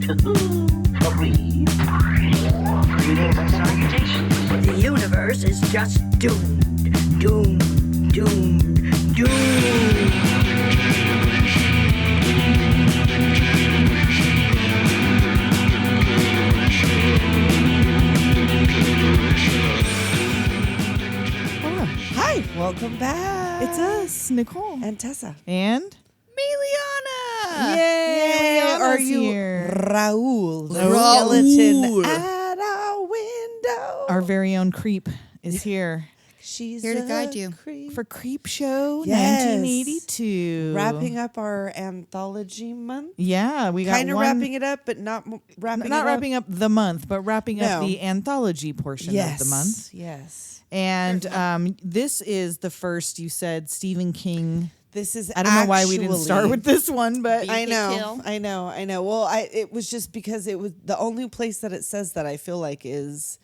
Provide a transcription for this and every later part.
To whom agreed? Greetings and salutations. The universe is just doomed. Doomed. Doomed. Doomed. Hi, welcome back. It's us, Nicole. And Tessa. And Miliana! Yay! Miliana's Are you here. Raoul? The Raoul. skeleton at our window. our very own Creep is here She's Here to a guide you. creep. for Creepshow Yes. 1982. Wrapping up our anthology month. Yeah, we got Kind of one, wrapping it up, but not wrapping not it wrapping up the month, but wrapping up No. the anthology portion yes. of the month. Yes. And this is the first, you said, Stephen King. This is I don't know why we didn't start actually- with this one, but I Beat know, the kill. I know. Well, it was just because it was the only place that it says that I feel like is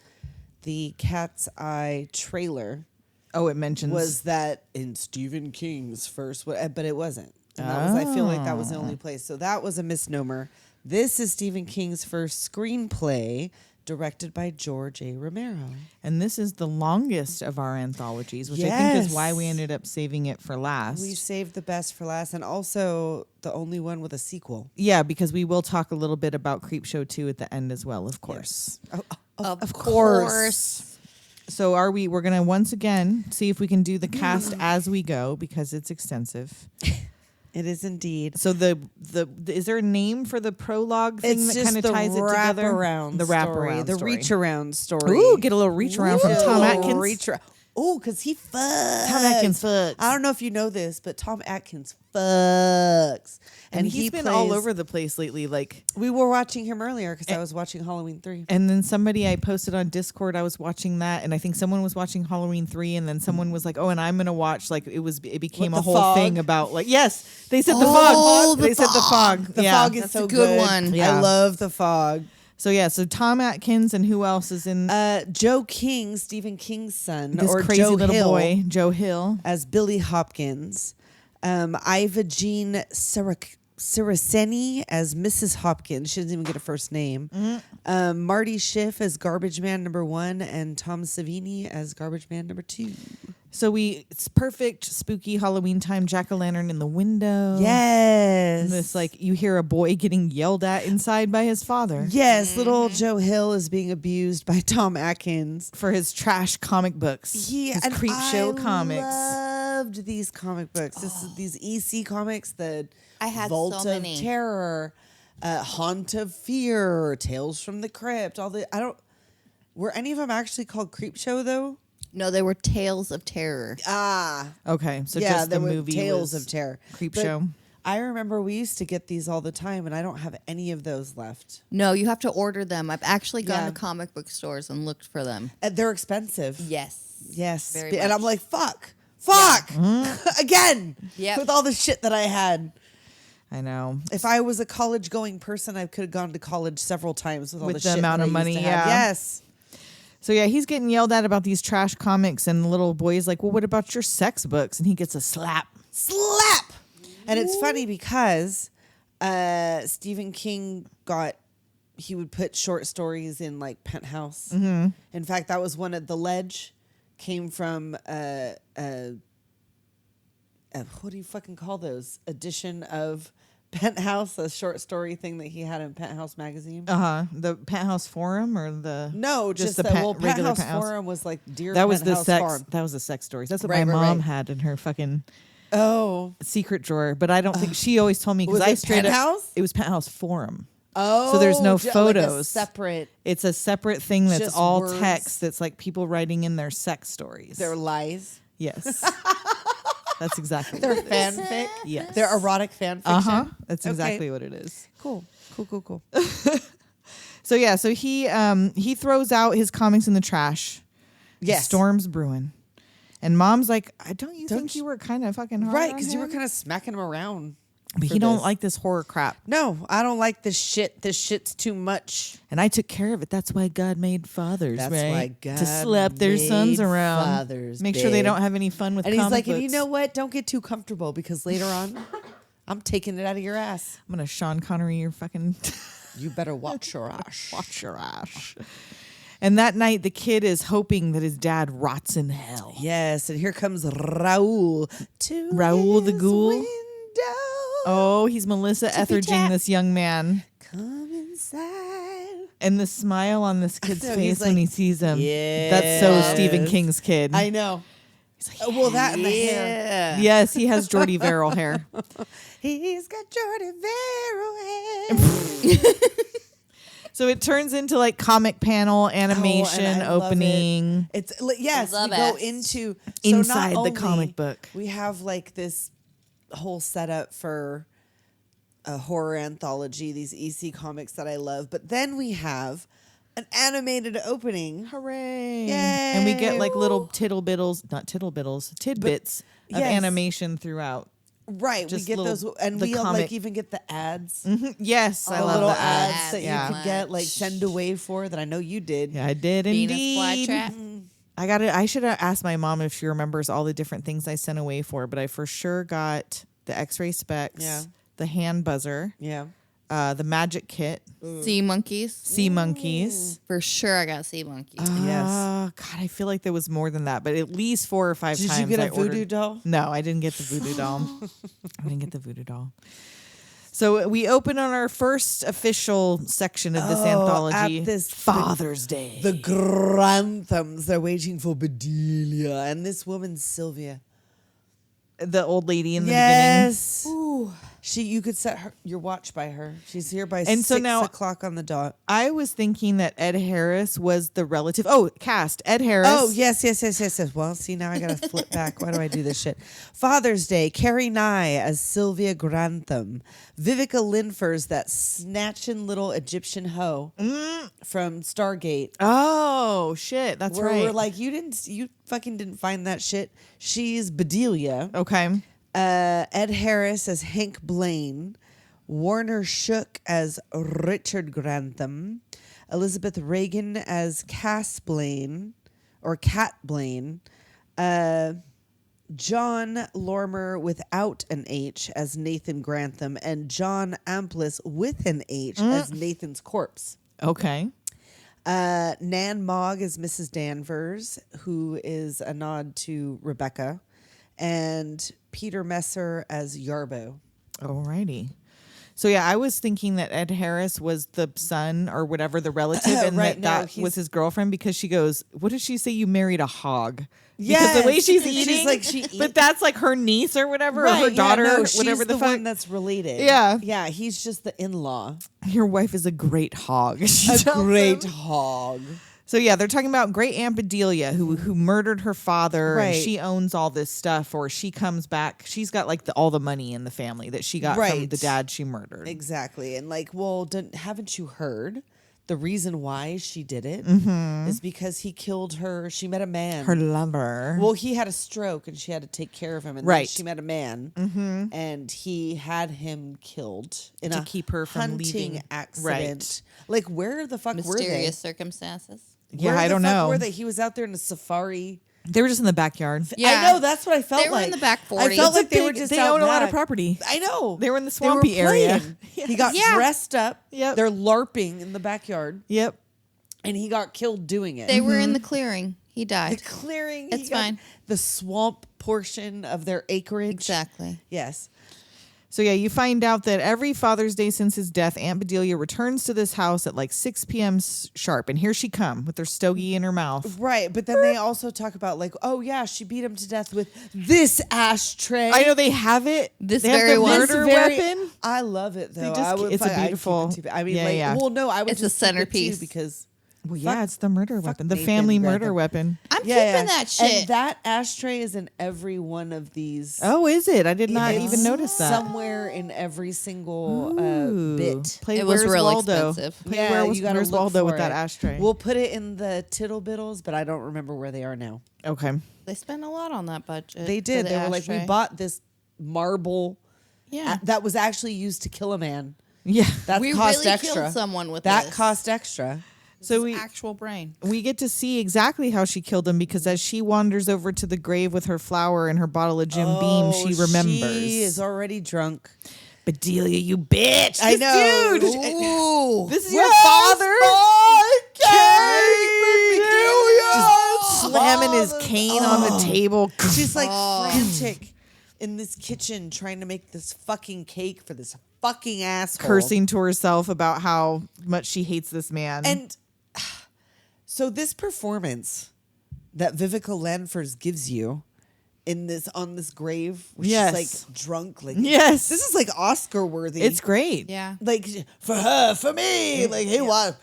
the Cat's Eye trailer. oh, it mentions Was that in Stephen King's first, but it wasn't. And that was, I feel like that was the only place. So that was a misnomer. This is Stephen King's first screenplay, directed by George A. Romero. and this is the longest of our anthologies, which I think is why we ended up saving it for last. We saved the best for last, and also the only one with a sequel. Yeah, because we will talk a little bit about Creepshow 2 at the end as well, of course. Of course. So we're going to once again see if we can do the cast as we go because it's extensive. It is indeed. So the is there a name for the prologue thing It's that just kind of the ties it together? wraparound The story, wraparound the story. reach around story. Ooh, get a little reach around from Tom Atkins. Oh, because he fucks. Tom Atkins fucks. I don't know if you know this, but Tom Atkins fucks. And he's been all over the place lately. Like, We were watching him earlier because I was watching Halloween 3. and then somebody I posted on Discord, I was watching that, and I think someone was watching Halloween 3, and then someone was like, "Oh, and I'm gonna watch." Like, it became With a the whole fog? thing about like, yes, they said the Oh, fog. the They said the fog. The Yeah. fog is That's so a good one. Yeah. I love the fog. So yeah, so Tom Atkins and who else is in Joe King, Stephen King's son, this or crazy Joe little Hill, boy, Joe Hill. as Billy Hopkins. Iva Jean Saraceni as Mrs. Hopkins. She doesn't even get a first name. Marty Schiff as Garbage Man number 1, and Tom Savini as Garbage Man number 2. So it's perfect spooky Halloween time. Jack-o'-lantern in the window. Yes. And this like you hear a boy getting yelled at inside by his father Yes, little Joe Hill is being abused by Tom Atkins. for his trash comic books. his and Creepshow comics. loved these comic books. These EC comics, the I had Vault so of many. Terror, Haunt of Fear, Tales from the Crypt. Were any of them actually called Creepshow though? No, they were Tales of Terror. Okay, so yeah, just the there were movie Tales was of Terror, Creepshow. But I remember we used to get these all the time, and I don't have any of those left. No, you have to order them. I've actually gone Yeah. to comic book stores and looked for them. They're expensive. Yes. Yes. Very And much. I'm like, fuck, again. Yep. With all the shit that I had. I know. If I was a college going person, I could have gone to college several times with all With the the shit amount that of I used money, to have. yeah. Yes. So yeah, he's getting yelled at about these trash comics, and the little boy's like, "Well, what about your sex books?" And he gets a slap. Slap. And it's funny because Stephen King he would put short stories in like Penthouse. Mm-hmm. In fact, that was one of The Ledge came from what do you fucking call those? Edition of Penthouse, a short story thing that he had in Penthouse magazine. The Penthouse Forum or the No, just the the regular Penthouse Forum was like Dear That was the Penthouse sex. Farm. That was the sex stories. That's what Right, my right, mom right. had in her fucking Oh. secret drawer. But I don't think she always told me because Was I it straight Penthouse? up. It was Penthouse Forum. Oh. So there's no like a photos. separate. It's a separate thing that's Just all words. text. That's like people writing in their sex stories. Their lies. Yes. That's exactly. Their what it is. fanfic. Yes. Their erotic fan fiction. That's exactly what it is. Cool. So yeah, so he throws out his comics in the trash. Yes. Storm's brewing. And Mom's like, don't you think you were kind of fucking hard Right, on because you were him?" kind of smacking him around. But for he don't this. like this horror crap. No, I don't like this shit. This shit's too much. And I took care of it. That's why God made fathers, That's right? why God to slap their sons made around. fathers, Make sure they babe. don't have any fun with And he's comic like, books. and you know what? Don't get too comfortable because later on, I'm taking it out of your ass. I'm going to Sean Connery your fucking... You better watch your ass. Watch your ass. And that night, the kid is hoping that his dad rots in hell. Yes, and here comes Raoul. To Raoul the his ghoul? window. Oh, he's Melissa Etheridging this young man. Come inside. And the smile on this kid's know, face he's when like, he sees him. That's so yes. Stephen King's kid. I know. He's like, Well, that and the hair. yes, he has Jordy Verrill hair. He's got Jordy Verrill hair. So it turns into like comic panel animation I love opening. It's yes, I we love go it. into Inside not the only comic book. We have like this whole setup for a horror anthology, these EC comics that I love, but then we have an animated opening. Hooray. Yay. And we get like little tidbits of yes. animation throughout. Right, Just we get little- those, and the we comic. like even get the ads, Yes, I the love little the ads. ads that yeah. you could get, like send away for that I know you did. Yeah, I did Venus indeed. flytrap. I should have asked my mom if she remembers all the different things I sent away for, but I for sure got the X-ray specs, Yeah. the hand buzzer, Yeah, the magic kit, Sea monkeys. sea monkeys. For sure, I got sea monkeys. Yes. God, I feel like there was more than that, but at least 4 or 5 did times. you get a I voodoo ordered- doll? No, I didn't get the voodoo doll. I didn't get the voodoo doll. So we open on our first official section of this anthology, at this Father's Day. The Granthams, they're waiting for Bedelia, and this woman Sylvia. The old lady in the Yes. You could set your watch by her. She's here by And so 6 now- o'clock on the dot. I was thinking that Ed Harris was the relative. Oh, cast. Ed Harris. Oh, yes. Well, see, now I got to flip back. Why do I do this shit? Father's Day, Carrie Nye as Sylvia Grantham. Vivica Linfors, that snatching little Egyptian hoe from Stargate. Oh, shit. That's Where right. we're like, you fucking didn't find that shit. She's Bedelia. Okay. Ed Harris as Hank Blaine, Warner Shook as Richard Grantham, Elizabeth Reagan as Cass Blaine, or Cat Blaine, John Lormer without an H as Nathan Grantham, and John Amplis with an H as Nathan's corpse. Okay. Nan Mogg as Mrs. Danvers, who is a nod to Rebecca, and Peter Messer as Yarbo. Alrighty. So yeah, I was thinking that Ed Harris was the son or whatever, the relative, and Right, no, that he's- was his girlfriend because she goes, "What did she say? You married a hog?" Yes, Because the way she's she's eating, like, she eat- but that's like her niece or whatever, or her daughter, no, whatever she's the fuck. one that's related. Yeah. Yeah, he's just the in-law. Your wife is a great hog. She A tells great him. hog. So yeah, they're talking about great Aunt Bedelia who murdered her father, and Right. she owns all this stuff, or she comes back. She's got like all the money in the family that she got from Right. the dad she murdered. Exactly. And like, well, haven't you heard the reason why she did it is because he killed her. She met a man. Her lover. Well, he had a stroke and she had to take care of him. And then Right. she met a man and he had him killed in To a keep her from hunting leaving. accident. Like, where the fuck were they? Mysterious circumstances. Yeah, Where I the don't fuck know. Were they? He was out there in a safari. They were just in the backyard. Yeah. I know. That's what I felt They were like. in the back I 40. felt It's like a they were big- just they out own a lot of back. property. I know. They were in the They swampy area. playing. He got Yeah. dressed up. Yep. They're LARPing in the backyard, Yep. and he got killed doing it. They were in the clearing. He the died. clearing. It's he got fine. The swamp portion of their acreage. Exactly. Yes. So yeah, you find out that every Father's Day since his death, Aunt Bedelia returns to this house at like 6 p.m. sharp, and here she come with her stogie in her mouth. Right, but then they also talk about like, oh yeah, she beat him to death with this ashtray. I know they have it. This they have very the one. murder This very- weapon. I love it though. They just- I would it's a I'd keep it beautiful- too. I mean, yeah, like, yeah. well, no, I would It's a just keep it too centerpiece. because. Well, Fuck- yeah, it's the murder fuck weapon, the Nathan family Grantham. murder weapon. I'm keeping that shit. And that ashtray is in every one of these. Oh, is it? I did not It's even notice that. Somewhere in every single Ooh. bit. Play It was Where's real Waldo. expensive. Play Yeah, Where's, you gotta Where's look Waldo with for that it. ashtray. We'll put it in the tittle biddles, but I don't remember where they are now. Okay. They spent a lot on that budget. They for did. the They were like, we ashtray. bought this marble Yeah. that was actually used to kill a man. Yeah. That We cost really extra. killed someone with that this. cost extra. So This we is actual brain. we get to see exactly how she killed him because as she wanders over to the grave with her flower and her bottle of Jim Beam, she remembers. She is already drunk. Bedelia, you bitch. I know. Dude. Ooh. This is your father? Just slamming his cane on the table. She's like frantic in this kitchen trying to make this fucking cake for this fucking asshole. Cursing to herself about how much she hates this man. And so this performance that Vivica Lanfers gives you in this on this grave, where Yes. she's like drunk, like Yes. this is like Oscar worthy. it's great. Yeah. like for her, for me, like hey, what?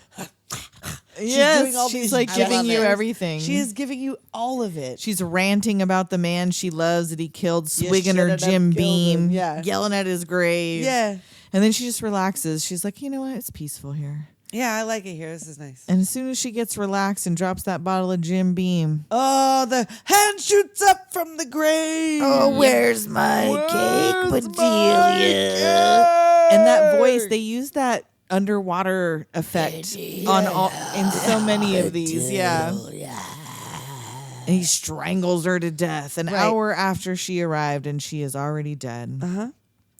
Yes, doing all she's these like giving you gestures. everything. She is giving you all of it. She's ranting about the man she loves that he killed, You swigging her shouldn't have Jim killed him, Beam, yeah. yelling at his grave. Yeah, And then she just relaxes. She's like, you know what? It's peaceful here. yeah, I like it here. This is nice. And as soon as she gets relaxed and drops that bottle of Jim Beam, Oh, the hand shoots up from the grave. where's my cake, Bedelia? And that voice, they use that underwater effect on all in so many of these. Yeah. And he strangles her to death an hour after she arrived, and she is already dead. Uh-huh.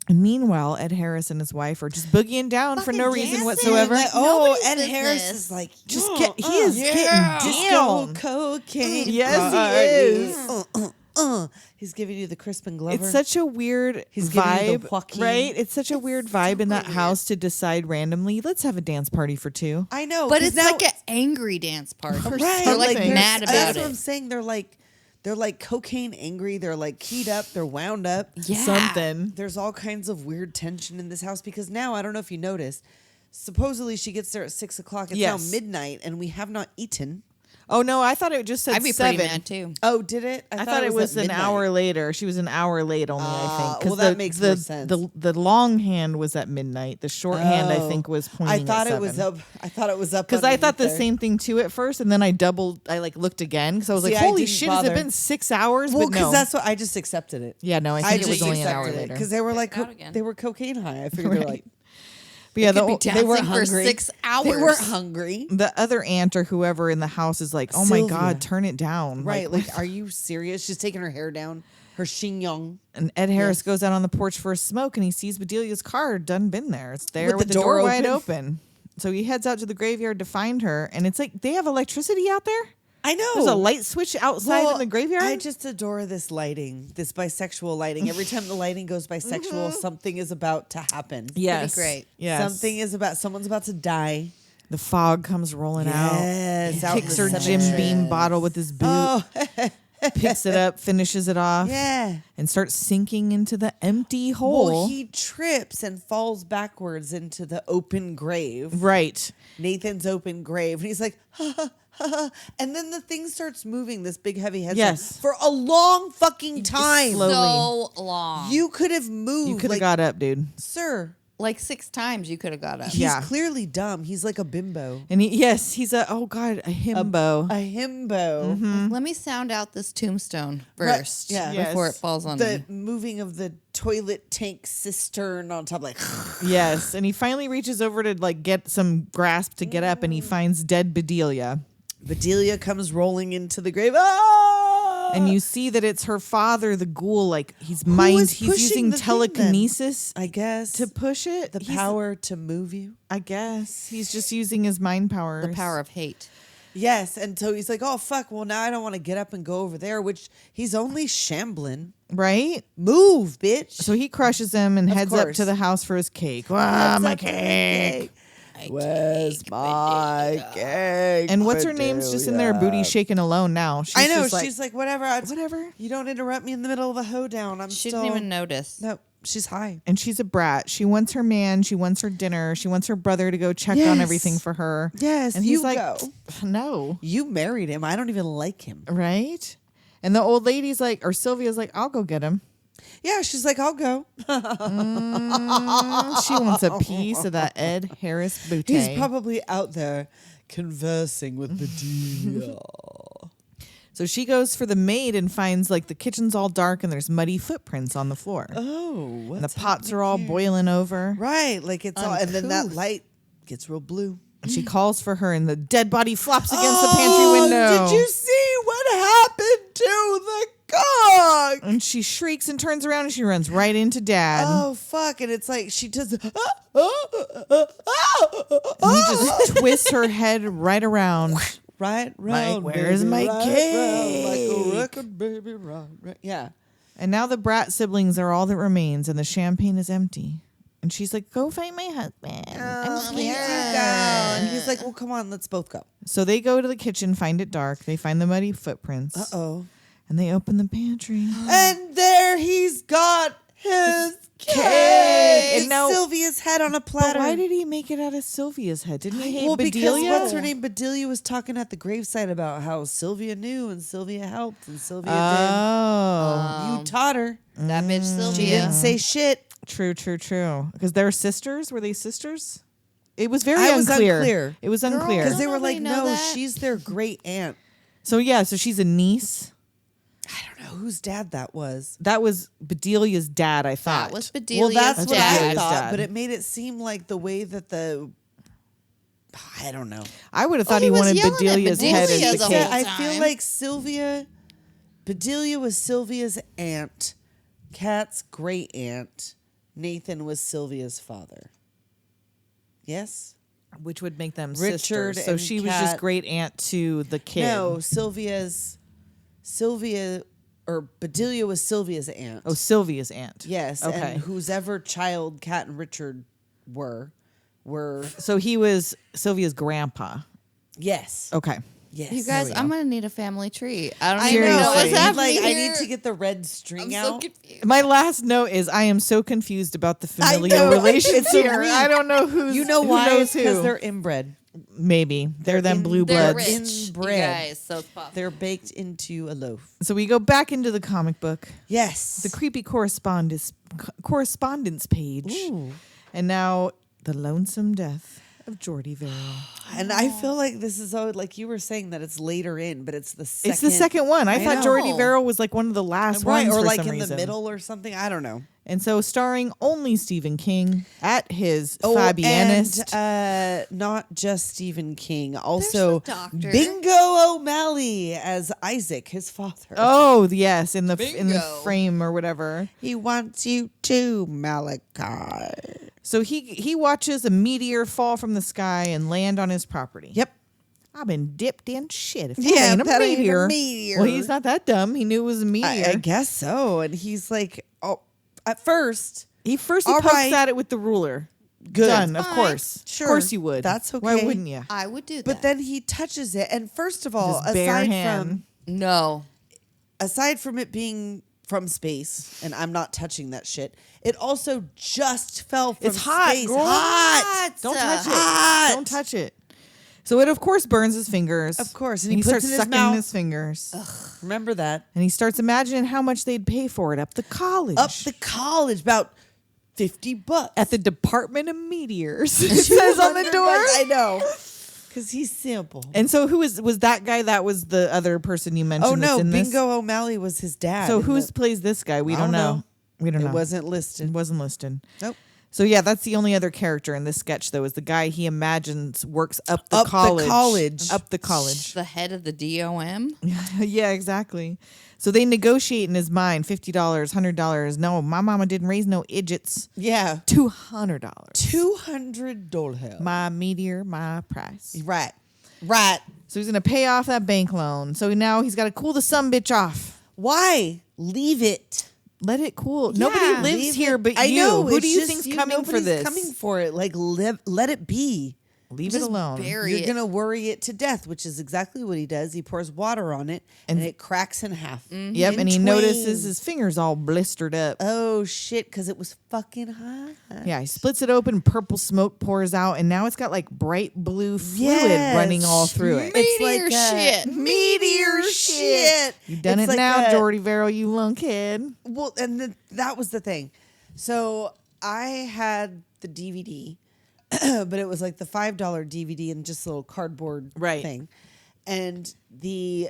And meanwhile, Ed Harris and his wife are just boogieing down for no Fucking reason dancing. whatsoever. Like, Nobody's Ed business. Harris is like, Just he is getting disco down. cocaine. Yes, he party. is. He's giving you the Crispin Glover. It's such a weird He's giving you the vibe, Joaquin. right? It's such a weird vibe in that house to decide randomly, let's have a dance party for two. I know, But 'cause it's now- like an angry dance party. right. They're like something. mad about That's it. what I'm saying. They're like cocaine angry. They're like keyed up. They're wound up. Yeah. Something. There's all kinds of weird tension in this house because now I don't know if you noticed. Supposedly she gets there at 6 o'clock. It's Yes. now midnight and we have not eaten. Oh no, I thought it just said I'd be 7. pretty mad too. Oh, did it? I thought it was at an midnight. hour later. She was an hour late only, I think. well, that makes the, more sense. The long hand was at midnight. The short hand, I think, was pointing. I thought at it was 7. up. I thought it was up Because I thought the underneath there. same thing too at first, and then I looked again because I was See, like, I "Holy didn't shit! Has it bother. been 6 hours?" Well, but because no, that's what I just accepted it. yeah, no, I I think it just was only an hour accepted it later. because they were like Check out again. they were cocaine high. I figured they're like But yeah, Could be the, they were dancing for hungry. 6 hours. They weren't hungry. the other aunt or whoever in the house is like, "Oh my Sylvia. god, turn it down!" Right? Like, are you serious? She's taking her hair down, her chignon. And Ed Harris goes out on the porch for a smoke, and he sees Bedelia's car done been there. It's there with, the the door door wide open. open. So he heads out to the graveyard to find her, and it's like they have electricity out there. I know. There's a light switch outside in the graveyard. I just adore this lighting, this bisexual lighting. Every time the lighting goes bisexual, something is about to happen. yes, great. Yes, Someone's about to die. The fog comes rolling out. Yes, He out in kicks the her Jim cemetery. Beam bottle with his boot, Oh, picks it up, finishes it off, yeah. and starts sinking into the empty hole. Well, he trips and falls backwards into the open grave. right. Nathan's open grave. And he's like, ha, ha, ha, ha. And then the thing starts moving, this big heavy head. Yes. For a long fucking time. Slowly. So long. You could have moved. You could have like, got up, dude. sir. like 6 times you could have got up. He's Yeah. clearly dumb. He's like a bimbo. And he's a himbo. A himbo. Let me sound out this tombstone Right, first yeah. before Yes. it falls on The me. moving of the toilet tank cistern on top, like, Yes, and he finally reaches over to like get some grasp to get up, and he finds dead Bedelia. Bedelia comes rolling into the grave. Ah! And you see that it's her father, the ghoul. Like is he's pushing using the thing, telekinesis I guess, to push it. the He's- power to move you. I guess he's just using his mind powers. The power of hate. Yes, and so he's like, oh, fuck, well, now I don't want to get up and go over there, which he's only shambling. right? Move, bitch. So he crushes him and Of heads up course. to the house for his cake. What's Ah, my up with the cake. Where's my cake? And what's her name's just in there, booty shaking alone now. She's I know, just like, she's like, whatever. whatever. You don't interrupt me in the middle of a hoedown. I'm She still... didn't even notice. No, she's high. And she's a brat. She wants her man. She wants her dinner. She wants her brother to go check on Yes. everything for her. Yes, And he's you like, go. no. You married him. I don't even like him. Right? And the old lady's like, or Sylvia's like, I'll go get him. Yeah, she's like, I'll go. She wants a piece of that Ed Harris booty. He's probably out there conversing with Bedelia. So she goes for the maid and finds like the kitchen's all dark and there's muddy footprints on the floor. Oh, and the what's pots are all boiling over. right? Like it's all, and then that Uncouth. light gets real blue. And she calls for her and the dead body flops against the pantry window. Did you see what happened to the car? dog. And she shrieks and turns around and she runs right into Dad. Oh fuck! And it's like she does. And he just twists her head right around. Right round, where's baby, my right cake? round, like a record, baby, right. Yeah. And now the brat siblings are all that remains, and the champagne is empty. And she's like, "Go find my husband. I'm Please scared." go. And he's like, well, come on, let's both go. So they go to the kitchen, find it dark. They find the muddy footprints. Uh-oh. And they open the pantry. And there he's got his cake. And And now- Sylvia's head on a But platter. why did he make it out of Sylvia's head? Didn't he hate Well, because Bedelia? what's her name? Bedelia was talking at the gravesite about how Sylvia knew and Sylvia helped and Sylvia Oh, did. You taught her. That bitch She Sylvia. didn't say shit. true. Because they're sisters. Were they sisters? It was very I was unclear. unclear. It was Girl, unclear. Because they Don't were like, nobody know no, that? she's their great aunt. So she's a niece. I don't know whose dad that was. That was Bedelia's dad, I thought. That was Well, Bedelia's that's what I Bedelia's thought, dad. but it made it seem like the way that I don't know. I would have thought he he was wanted yelling at Bedelia's head Bedelia as the the whole cake. time. I feel like Bedelia was Sylvia's aunt. Kat's great aunt. Nathan was Sylvia's father. Yes? Which would make them Richard sisters. So and she was just Kat- great aunt to the kid. No, Bedelia was Sylvia's aunt. Oh, Sylvia's aunt. yes. Okay. And whose ever child Kat and Richard were. So he was Sylvia's grandpa. Yes. Okay. Yes. You guys, I'm gonna need a family tree. I don't I even know know. what's Seriously. happening I here. need to get the red string I'm so out. confused. My last note is I am so confused about the familial know. relations It's a here. week. I don't know who's You know who why? knows It's because who. they're inbred. Maybe they're them blue They're bloods. rich, Inbred. you guys, so it's possible. They're baked into a loaf. So we go back into the comic book, Yes. the creepy correspondence page, and now the lonesome death of Jordy Verrill. And I feel like this is like you were saying that it's later in, but it's the second. It's the second one. I thought know. Jordy Verrill was like one of the last right, ones or for like some in reason. the middle or something. I don't know. And so starring only Stephen King at his Oh, Fabianist. and not just Stephen King, also the doctor. Bingo O'Malley as Isaac, his father. Oh yes, in the Bingo. frame or whatever. He wants you to, Malachi. So he watches a meteor fall from the sky and land on his property. Yep. I've been dipped in shit. If that Yeah, ain't a that ain't a meteor. meteor. Well, he's not that dumb. He knew it was a meteor. I guess so. And he's like, oh, at first, he first all pokes right. at it with the ruler. Good. Done. Of Fine. course. Sure. Of course you would. That's Why okay. wouldn't you? I would do that. but then he touches it. And first of all, His bare aside hand. no. from it being from space, and I'm not touching that shit, it also just fell from It's hot, space. girl. Hot. Don't touch it. Hot. Don't touch it. So it of course burns his fingers. Of course, and And he he puts starts it in his sucking mouth. his fingers. Remember that. And he starts imagining how much they'd pay for it up the college. Up the college, about $50. at the Department of Meteors. It says on the door. I know. Because he's simple. And so who was that guy? That was the other person you mentioned. Oh, no. that's in this? Bingo O'Malley was his dad. So in who's the- plays this guy? We I don't don't know. know. We don't know. It wasn't It listed. wasn't listed. Nope. So yeah, that's the only other character in this sketch, though, is the guy he imagines works up the Up the college. college. Up the college. The head of the DOM. Yeah, exactly. So they negotiate in his mind $50, $100. No, my mama didn't raise no idiots. Yeah. $200. $200. My meteor, my price. Right. Right. So he's gonna pay off that bank loan. So now he's got to cool the sumbitch off. Why? Leave it. Let it cool. Yeah, Nobody lives leave here it. but I you. know, Who it's do you just think's you. coming for Nobody's this? coming for it. Like, let it be. Leave it Just alone. bury You're it. going to worry it to death, which is exactly what he does. He pours water on it, and it cracks in half. Yep, In and he twain. notices his fingers all blistered up. Oh, shit, because it was fucking hot. Yeah, he splits it open, purple smoke pours out, and now it's got like bright blue fluid Yes. running all through it. It's Meteor like shit. Meteor shit. You've done It's it like now, a- Jordy Verrill, you lunkhead. Well, and that was the thing. So I had the DVD, but it was like the $5 DVD and just a little cardboard Right. thing. And the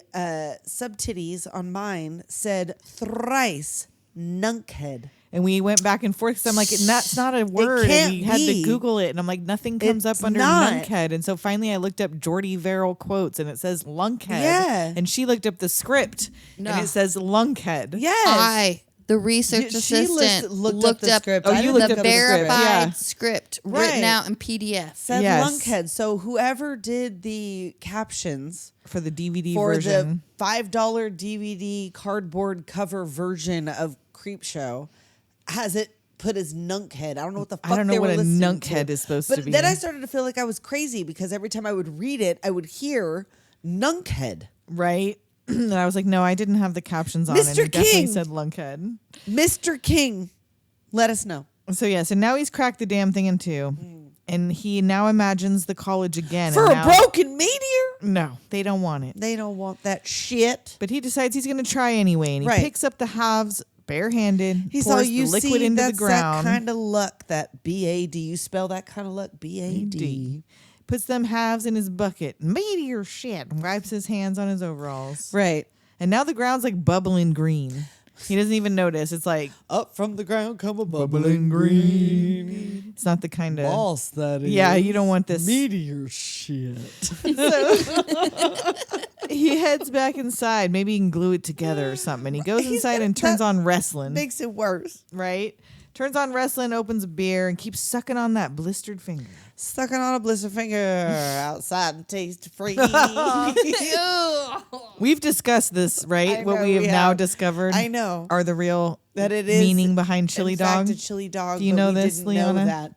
sub-titties on mine said thrice nunkhead. And we went back and forth because I'm like, that's not a word. can't And we had to be. Google it. And I'm like, nothing comes It's up under not. lunkhead. And so finally I looked up Jordy Verrill quotes and it says lunkhead. Yeah. And she looked up the script No. and it says lunkhead. Yes. The research She assistant looked up the script. Oh, I you didn't looked look up the the script, verified yeah. script Right. written out in PDF. Said Yes. lunkhead. So whoever did the captions For the DVD for version. the $5 DVD cardboard cover version of Creepshow has it put as nunkhead. I don't know what the fuck I don't know they what were a listening nunkhead to. is supposed but to be. Then I started to feel like I was crazy because every time I would read it, I would hear nunkhead. Right? And I was like, no, I didn't have the captions on. And Mr. it definitely King. said lunkhead. Mr. King, let us know. So yeah, so now he's cracked the damn thing in two. And he now imagines the college again. For and a now, broken meteor? No, they don't want it. They don't want that shit. But he decides he's going to try anyway. And he Right. picks up the halves barehanded, He's pours all, the you liquid see, into that's the ground, that kind of luck, that B-A-D. You spell that kind of luck, B-A-D. D. Puts them halves in his bucket. Meteor shit. And wipes his hands on his overalls. Right. And now the ground's like bubbling green. He doesn't even notice. It's like, Up from the ground come a bubbling green. it's not the kind of... Boss, that is. Yeah, you don't want this. Meteor shit. He heads back inside. Maybe he can glue it together or something. And he goes inside and turns on wrestling. Makes it worse. Right? Turns on wrestling, opens a beer, and keeps sucking on that blistered finger. Sucking on a blister finger outside and taste free. We've discussed this, right? I What know we have we now have. discovered I know. are the real That it is meaning behind chili in dog. fact, a chili dog. Do you but know we this, didn't Leona? Know that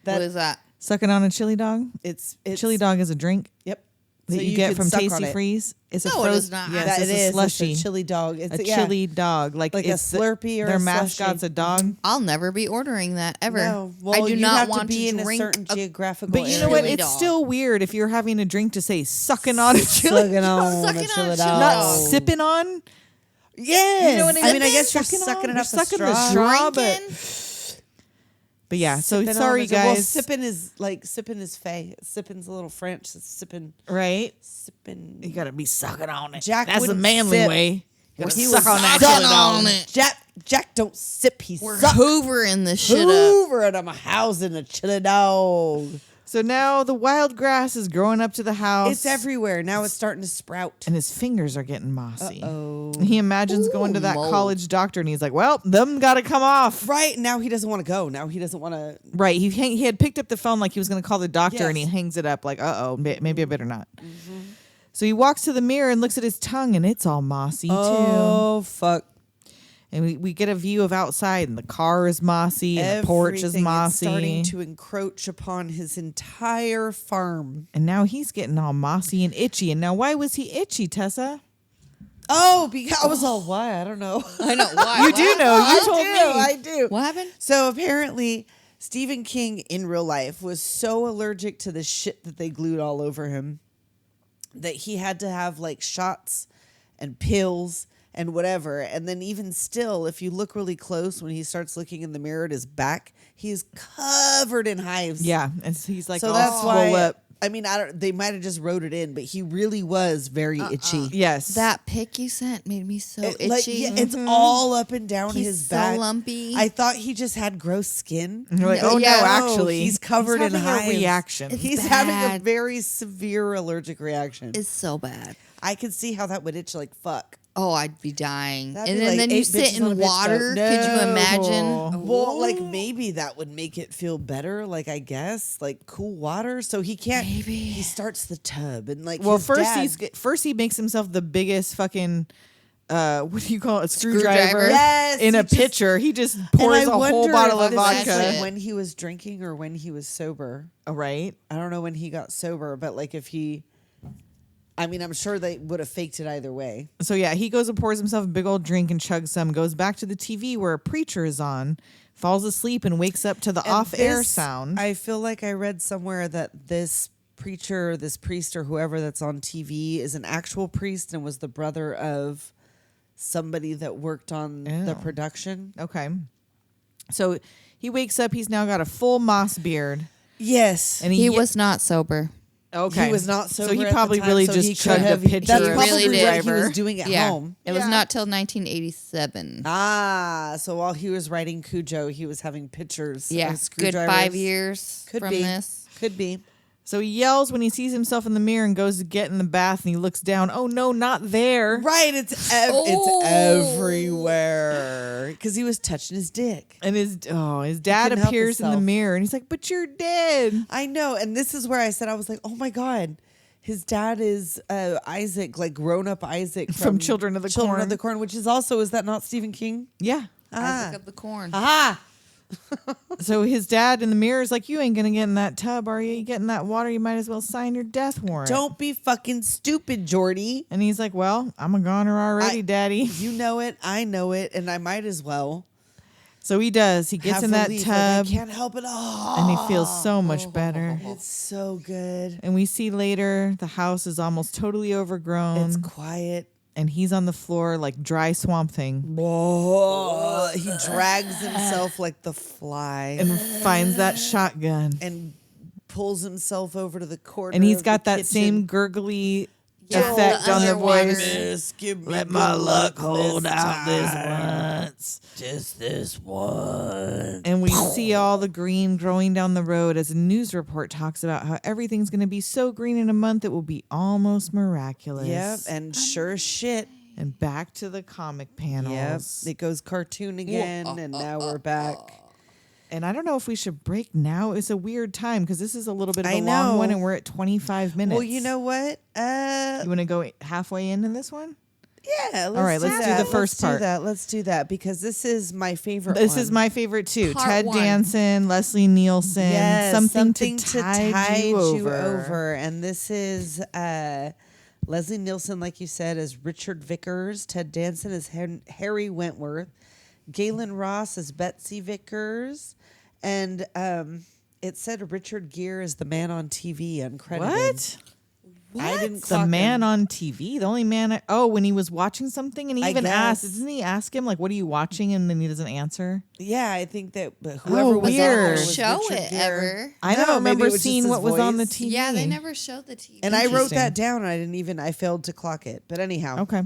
What is that? Sucking on a chili dog? it's Chili dog is a drink Yep. that So you get can from suck on Tasty it. Freeze. It's No, a it frozen. is not. Yes, That it's it a is. slushy. It's a chili dog. It's a chili dog, like Like a it's Slurpee or their a mascot's slushie. a dog. I'll never be ordering that ever. No. Well, I do you not have want to be in a drink certain geographical But you area. know what? Chili It's dog. still weird if you're having a drink to say sucking on a chili, Sucking on Sucking a on chili a chili dog. not dog. sipping on. Yes. You know what I mean? I guess you're Sucking sucking on? it up You're the sucking the straw. straw, Drinking? But yeah, so Sipping on sorry it. Well, guys. sipping is like sipping is fey. Sipping's a little French. It's sipping. Right? Sipping. You gotta be sucking on it. Jack That's the wouldn't manly sip. way. You gotta He suck was on that sucking chili dog. on it. Jack don't sip. He We're suck. hoovering this shit up. Hoover and I'm housing a chili dog. So now the wild grass is growing up to the house. It's everywhere. Now it's starting to sprout. and his fingers are getting mossy. Oh. He imagines going to that mold. college doctor, and he's like, "Well, them got to come off." Right. Now he doesn't want to go. Now he doesn't want to. Right? He had picked up the phone like he was going to call the doctor, and he Yes. hangs it up like, maybe I better not." So he walks to the mirror and looks at his tongue, and it's all mossy too. Oh, fuck. And we get a view of outside, and the car is mossy, and the porch is Everything mossy. starting to encroach upon his entire farm. And now he's getting all mossy and itchy. And now, why was he itchy, Tessa? Oh, because I was all, why? I don't know. I know why. You do know. You told me. I do. What happened? So apparently, Stephen King in real life was so allergic to the shit that they glued all over him that he had to have like shots and pills and whatever. And then even still, if you look really close, when he starts looking in the mirror at his back, he's covered in hives. Yeah, and he's like, So all that's swole why. up. I mean, they might have just wrote it in, but he really was very itchy. Yes, That pic you sent made me so itchy. Like, yeah, it's all up and down He's his so back. lumpy. I thought he just had gross skin. You're like, No, oh yeah, no, no, actually, he's covered in having hives. a reaction. It's He's having a bad. very severe allergic reaction. It's so bad. I could see how that would itch like fuck. Oh, I'd be dying. That'd And be like then you 8 sit bitches on a in bitch water. boat. Could you No. imagine? Well, like maybe that would make it feel better. Like I guess, like cool water. So he can't. Maybe. He starts the tub and like. Well, his first he makes himself the biggest fucking what do you call it, a Screwdriver? screwdriver? Yes, in he a just- pitcher. He just And pours I a whole wonder bottle if of this vodka. is, That's like, it. when he was drinking or when he was sober. Oh, right. I don't know when he got sober, but like if he. I mean, I'm sure they would have faked it either way. So yeah, he goes and pours himself a big old drink and chugs some. Goes back to the TV where a preacher is on, falls asleep and wakes up to the And off-air this- sound. I feel like I read somewhere that this preacher, this priest or whoever that's on TV is an actual priest and was the brother of somebody that worked on the Oh. production. Okay. So he wakes up. He's now got a full moss beard, Yes. and He was not sober. Okay. He was not sober. So he at the probably time, really so just he could chugged a have. pitcher That's of probably what he screwdriver. was doing at home. It was Yeah. not till 1987. So while he was writing Cujo, he was having pictures. Yeah, of good screwdrivers. 5 years Could from be. this. Could be. So he yells when he sees himself in the mirror and goes to get in the bath and he looks down. Oh no, not there. Right, it's everywhere because he was touching his dick. And his dad couldn't help appears in the himself. mirror and he's like, "But you're dead." I know, and this is where I said I was like, oh my god, his dad is Isaac, like grown up Isaac From Children of the Children Corn. of the Corn, which is also is that not Stephen King? Yeah. Isaac of the Corn. Ah, So his dad in the mirror is like, "You ain't gonna get in that tub, are you? You get in that water, you might as well sign your death warrant." don't be fucking stupid, Jordy. And he's like, "Well, I'm a goner already, Daddy." You know it, I know it, and I might as well. So he does. He gets have in that relief, like, tub I can't help it all. and he feels so much better. It's so good. And we see later the house is almost totally overgrown. It's quiet. And he's on the floor like dry swamp thing He drags himself like the fly and finds that shotgun. and pulls himself over to the corner. And he's of got the that kitchen. same gurgly Yeah, effect the on the other one. voice. Miss, give me Let good my luck luck hold this out this time. once. Just this one. And we see all the green growing down the road as a news report talks about how everything's going to be so green in a month it will be almost miraculous. Yep, and sure as shit. And back to the comic Yep, panels. it goes cartoon again, and now we're back. And I don't know if we should break now. It's a weird time because this is a little bit of I a long know. one and we're at 25 minutes. Well, you know what? You want to go halfway into this one? Yeah. All right, let's do the first part. Let's do that because this is my favorite. This one. is my favorite too. Part Ted one. Danson, Leslie Nielsen. Yes, something to tide you over. And this is Leslie Nielsen, like you said, as Richard Vickers. Ted Danson as Harry Wentworth. Galen Ross as Betsy Vickers. And it said Richard Gere is the man on TV, uncredited. What? I didn't The clock man him. on TV? The only man when he was watching something and he I even asked, guess. doesn't he ask him, like, what are you watching? And then he doesn't answer. Yeah, I think that but whoever was weird. on there Never was show Richard it Gere. ever. I No, don't maybe remember it was just seeing his what was on the voice. TV. Yeah, they never showed the TV. And I wrote Interesting. that down and I failed to clock it. But anyhow. Okay.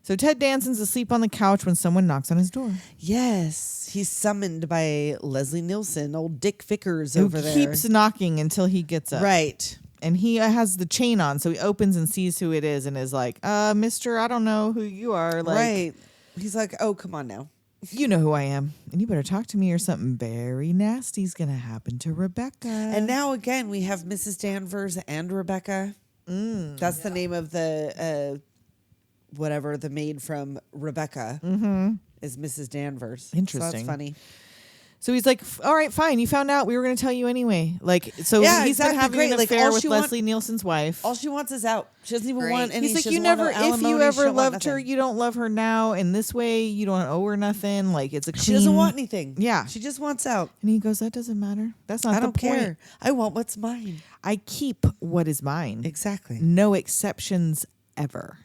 So Ted Danson's asleep on the couch when someone knocks on his door. Yes. He's summoned by Leslie Nielsen, old Dick Vickers Who over there. keeps knocking until he gets up. Right. And he has the chain on, so he opens and sees who it is and is like, mister, I don't know who you are. Like, Right. He's like, oh, come on now. you know who I am. And you better talk to me or something very nasty's going to happen to Rebecca. And now again, we have Mrs. Danvers and Rebecca. That's the name of the whatever the maid from Rebecca is Mrs. Danvers. So Interesting. that's funny. So he's like, all right, fine. You found out. We were going to tell you anyway. Like, so Yeah, he's exactly. been having Great. an Like, affair all with she Leslie Nielsen's wife. All she wants is out. She doesn't even Great. want any. He's like, she you doesn't want never, no if you alimony, she ever don't want loved her, nothing. you don't love her now. And this way, you don't owe her nothing. Like, it's a clean. She doesn't want anything. Yeah. She just wants out. And he goes, that doesn't matter. That's not I the don't point. care. I want what's mine. I keep what is mine. Exactly. No exceptions ever.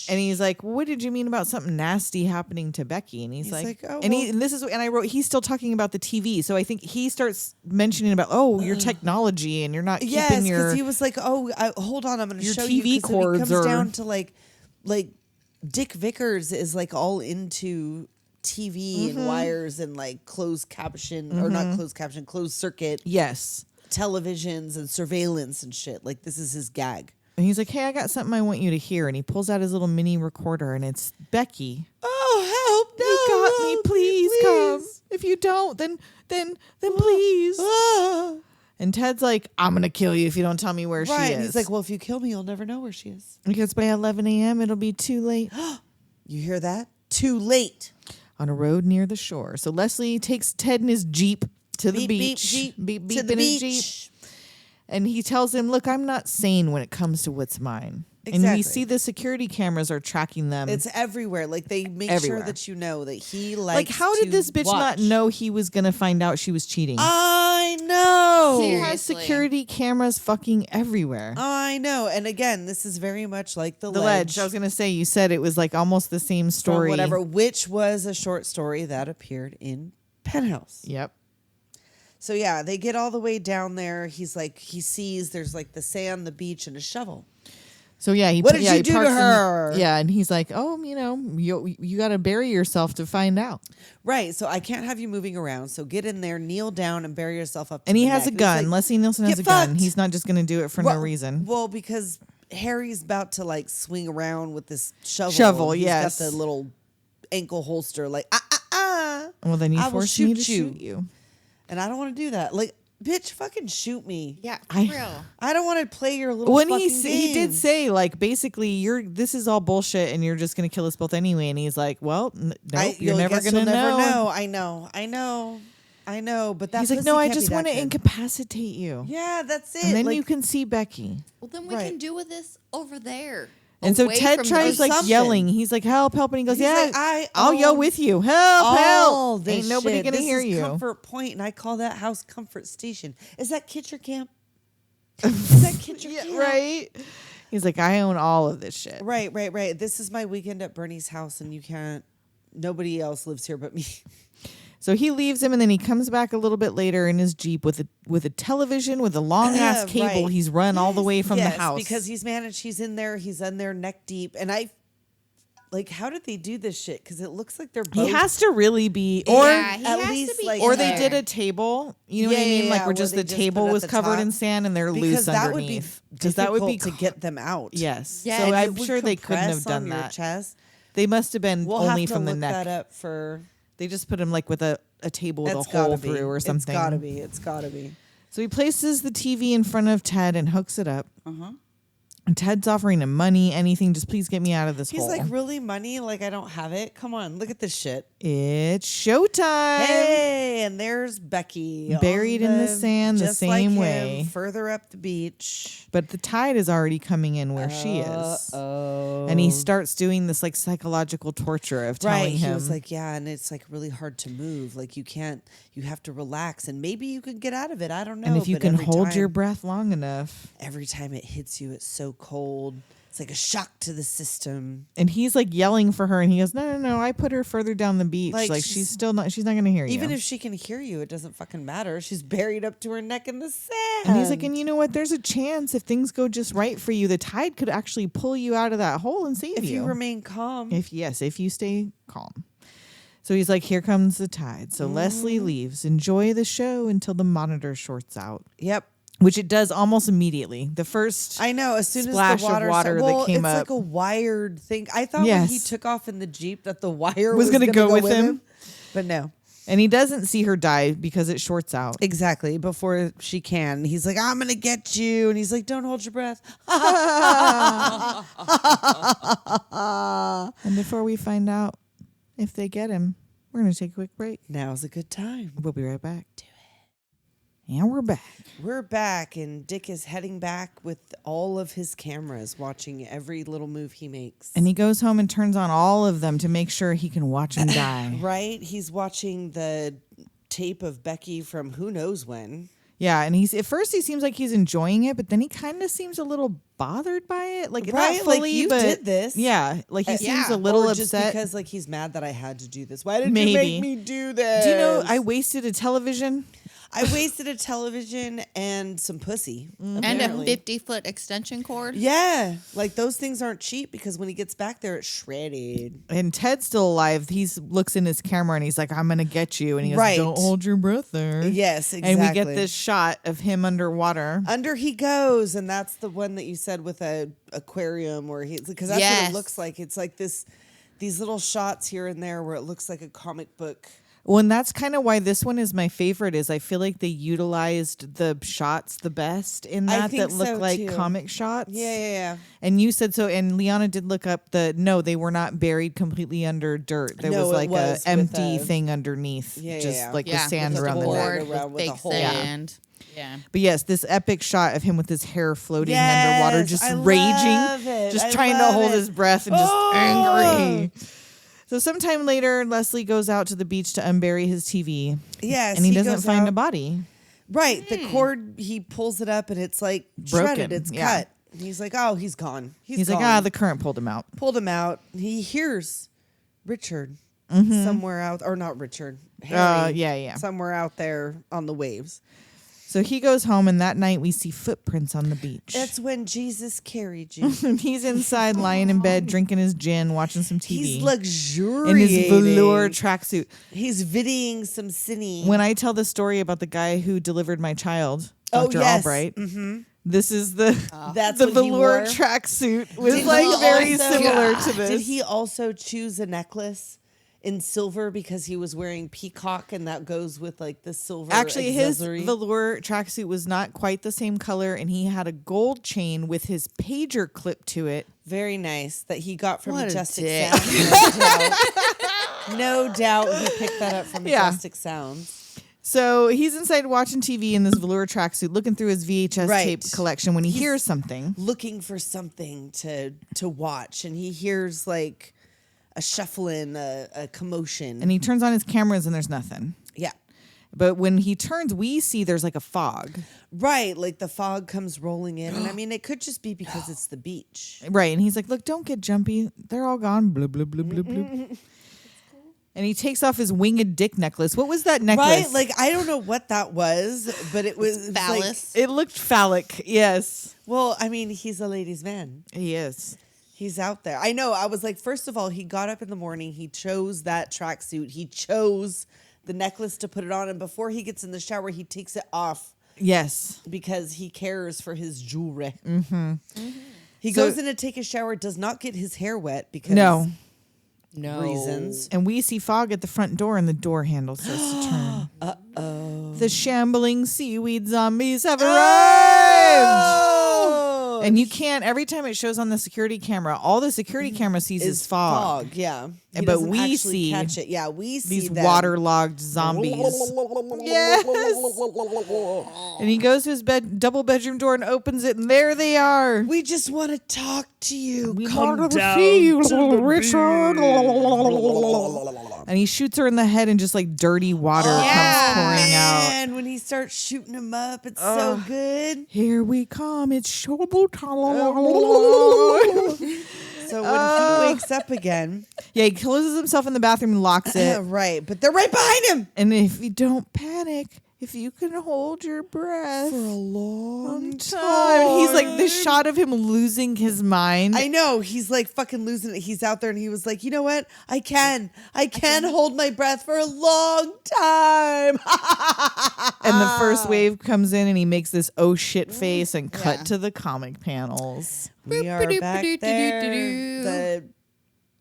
And he's like, what did you mean about something nasty happening to Becky? And he's like, oh, and well- this is, and I wrote, he's still talking about the TV. So I think he starts mentioning about, your technology and you're not Yes, keeping because your, he was like, "Oh, hold on, I'm going to your show TV you." 'cause then cords it comes are- down to like Dick Vickers is like all into TV and wires and like closed caption or not closed caption, closed circuit yes. televisions and surveillance and shit. Like this is his gag. And he's like, hey, I got something I want you to hear. And he pulls out his little mini recorder and it's Becky. Oh, help! You got me. Please come. If you don't, then please. Ah. And Ted's like, I'm going to kill you if you don't tell me where she Right. is. And he's like, "Well, if you kill me, you'll never know where she is." Because by 11 a.m., it'll be too late. You hear that? Too late. On a road near the shore. So Leslie takes Ted in his Jeep to the Beep, beep, beach. Jeep Beep, beep to the in his beach. Jeep. And he tells him, look, I'm not sane when it comes to what's mine. And we Exactly. see the security cameras are tracking them. It's everywhere. Like they make Everywhere. sure that you know that he like, likes. how did to this bitch not watch. know he was going to find out she was cheating? I know. He Seriously. has security cameras fucking everywhere. I know. And again, this is very much like the Ledge. I was going to say, you said it was like almost the same from story. whatever, which was a short story that appeared in Penthouse. Yep. So yeah, they get all the way down there. He's like, he sees there's like the sand, the beach, and a shovel. So yeah, What did you he do to parks her? And he's like, oh, you got to bury yourself to find out. Right. So I can't have you moving around. So get in there, kneel down, and bury yourself up. And to he the has a neck. gun. He's like, Leslie Nielsen has "Get a gun. fucked." He's not just going to do it for no reason. Well, because Harry's about to like swing around with this shovel. Shovel, He's yes. got the little ankle holster, like Well, then you I will forced me to shoot shoot you. and I don't want to do that. Like, bitch, fucking shoot me. Yeah, for I- real. I don't want to play your little. When fucking he did games. say, like, basically, this is all bullshit and you're just going to kill us both anyway. And he's like, well, nope, you're never guess going to you'll never know. I know. But that's He's like, no, I just want to incapacitate you. Yeah, that's it. And then like, you can see Becky. Well, then we Right. can do with this over there. And so away Ted from tries the- like something. yelling. He's like, help, help. And he goes, He's yeah, like, I'll yell own with you. Help, all help. this Ain't nobody shit. going to This hear is you. Comfort Point, and I call that house Comfort Station. Is that Kitcher Camp? Is that Kitcher Camp? Right? He's like, I own all of this shit. Right. This is my weekend at Bernie's house, and you can't. Nobody else lives here but me. So he leaves him, and then he comes back a little bit later in his Jeep with a television with a long ass cable. Right. He's run all the way from the Yes, house because he's managed. He's in there neck deep, and I. Like, how did they do this shit? Because it looks like they're both. He has to really be, or Yeah, he at has least, to be like, or in they there. did a table. You know what I mean? Like where where just they the just table put it was at the covered top. in sand and they're because loose that would be underneath. Because that would be to get them out. Yes. Yeah, So and I'm It would sure they couldn't have compress on done your that. Chest. They must have been We'll only have to from the look neck. that up for. They just put him like with a table with a It's hole gotta be. through or something. It's gotta be. So he places the TV in front of Ted and hooks it up. Uh-huh. And Ted's offering him money, anything. Just please get me out of this He's hole. like, really, money? Like, I don't have it. Come on, look at this shit. It's showtime. Hey, and there's Becky Buried on in the sand the just same like him, way. further up the beach. But the tide is already coming in where she is. Oh, And he starts doing this like psychological torture of telling right. him. He was like, yeah, and it's like really hard to move. Like you can't. You have to relax, and maybe you can get out of it. I don't know. and if you but can every hold your time- breath long enough. every time it hits you, it's so cold. It's like a shock to the system. And he's like yelling for her, and he goes, "No! I put her further down the beach. Like, Like she's- she's not going to hear you." Even if she can hear you, it doesn't fucking matter. She's buried up to her neck in the sand. and he's like, and you know what? There's a chance if things go just right for you, the tide could actually pull you out of that hole and save if you. you remain calm. If you stay calm. So he's like, here comes the tide. So Leslie leaves. Enjoy the show until the monitor shorts out, Yep. which it does almost immediately. The first I know. As soon splash as the water, of water that well, came it's up like a wired thing. I thought when he Yes. took off in the Jeep that the wire Was was gonna going to go go with him. But no. and he doesn't see her die because it shorts out. Exactly. Before she can. He's like, I'm going to get you. And he's like, don't hold your breath. And before we find out if they get him, we're going to take a quick break. Now's a good time. We'll be right back. Do it. And we're back. We're back, and Dick is heading back with all of his cameras, watching every little move he makes. And he goes home and turns on all of them to make sure he can watch him die. Right? He's watching the tape of Becky from who knows when. Yeah, and he's at first he seems like he's enjoying it, but then he kind of seems a little bothered by it. Like Right, not like, fully, you but did this. Yeah, like he seems yeah. a little Or upset. just because like he's mad that I had to do this. Why did you Maybe. make me do this? Do you know I wasted a television? I wasted a television and some pussy. And a apparently. 50-foot extension cord. Yeah, like those things aren't cheap because when he gets back there, it's shredded. And Ted's still alive. He looks in his camera and he's like, "I'm gonna get you," and he goes, Right. "Don't hold your breath there." Yes, exactly. And we get this shot of him underwater. Under he goes, and that's the one that you said with a aquarium where he, because that's what Yes. it looks like. It's like these little shots here and there where it looks like a comic book. Well, and that's kind of why this one is my favorite. Is I feel like they utilized the shots the best in I that think look so, like too. comic shots. Yeah. And you said so, and Liana did look up no, they were not buried completely under dirt. There No, was it like was a with empty a- thing underneath, Yeah, just yeah. like Yeah, the sand with a around the board. neck. Board around with with a fake hole. sand. Yeah. But yes, this epic shot of him with his hair floating Yes, underwater, just I raging, love it. just I trying to love hold it. his breath and just Oh! angry. So sometime later, Leslie goes out to the beach to unbury his TV. Yes, and he doesn't goes find out- a body. Right, the cord, he pulls it up and it's like shredded. Broken, It's yeah. cut. And he's like, oh, he's gone. He's gone. like, the current pulled him out. Pulled him out. He hears Richard somewhere out, or not Richard, Harry, yeah. somewhere out there on the waves. So he goes home, and that night we see footprints on the beach. That's when Jesus carried you. And he's inside, lying in bed, drinking his gin, watching some TV. He's luxuriating. in his velour tracksuit. He's videoing some cine. When I tell the story about the guy who delivered my child, Oh, Dr. yes. Albright, this is the That's the what he velour wore? tracksuit was Did like he very also- similar to this. Did he also choose a necklace in silver because he was wearing peacock, and that goes with like the silver? Actually, his accessory? velour tracksuit was not quite the same color, and he had a gold chain with his pager clipped to it. Very nice that he got from What a Majestic dick. Sounds. No doubt he picked that up from Yeah. Majestic Sounds. So he's inside watching TV in this velour tracksuit, looking through his VHS Right. tape collection when he hears something. Looking for something to watch, and he hears like a shuffling, a commotion. And he turns on his cameras, and there's nothing. Yeah. But when he turns, we see there's like a fog. Right, like the fog comes rolling in, and I mean, it could just be because it's the beach. Right. And he's like, look, don't get jumpy. They're all gone. Blub, blub, blub, blub, blub. And he takes off his winged dick necklace. What was that necklace? Right, like I don't know what that was, but it was like- Phallus. It looked phallic. Yes. well, I mean, he's a ladies' man. He is. He's out there. I know. I was like, first of all, he got up in the morning. He chose that tracksuit. He chose the necklace to put it on, and before he gets in the shower, he takes it off Yes. because he cares for his jewelry. Mm-hmm. He goes in to take a shower. Does not get his hair wet because No. reasons. And we see fog at the front door, and the door handle starts to turn. Uh-oh. The shambling seaweed zombies have arrived. And you can't, every time it shows on the security camera, all the security camera sees is fog. Yeah. He But doesn't we actually see catch it. Yeah, we see These them. waterlogged zombies. Yes. And he goes to his double bedroom door and opens it, and there they are. We just want to talk to you. We Come want to down see you, to little the Richard. beach. And he shoots her in the head, and just like dirty water comes pouring out. And when he starts shooting him up, it's so good. Here we come. It's showtime. So when he wakes up again, Yeah, he closes himself in the bathroom and locks it. right, but they're right behind him. And if you don't panic, if you can hold your breath For a long time. He's like the shot of him losing his mind. I know. He's like fucking losing it. He's out there and he was like, you know what? I can hold my breath for a long time. And the first wave comes in, and he makes this oh shit face and cut to the comic panels. We are back there.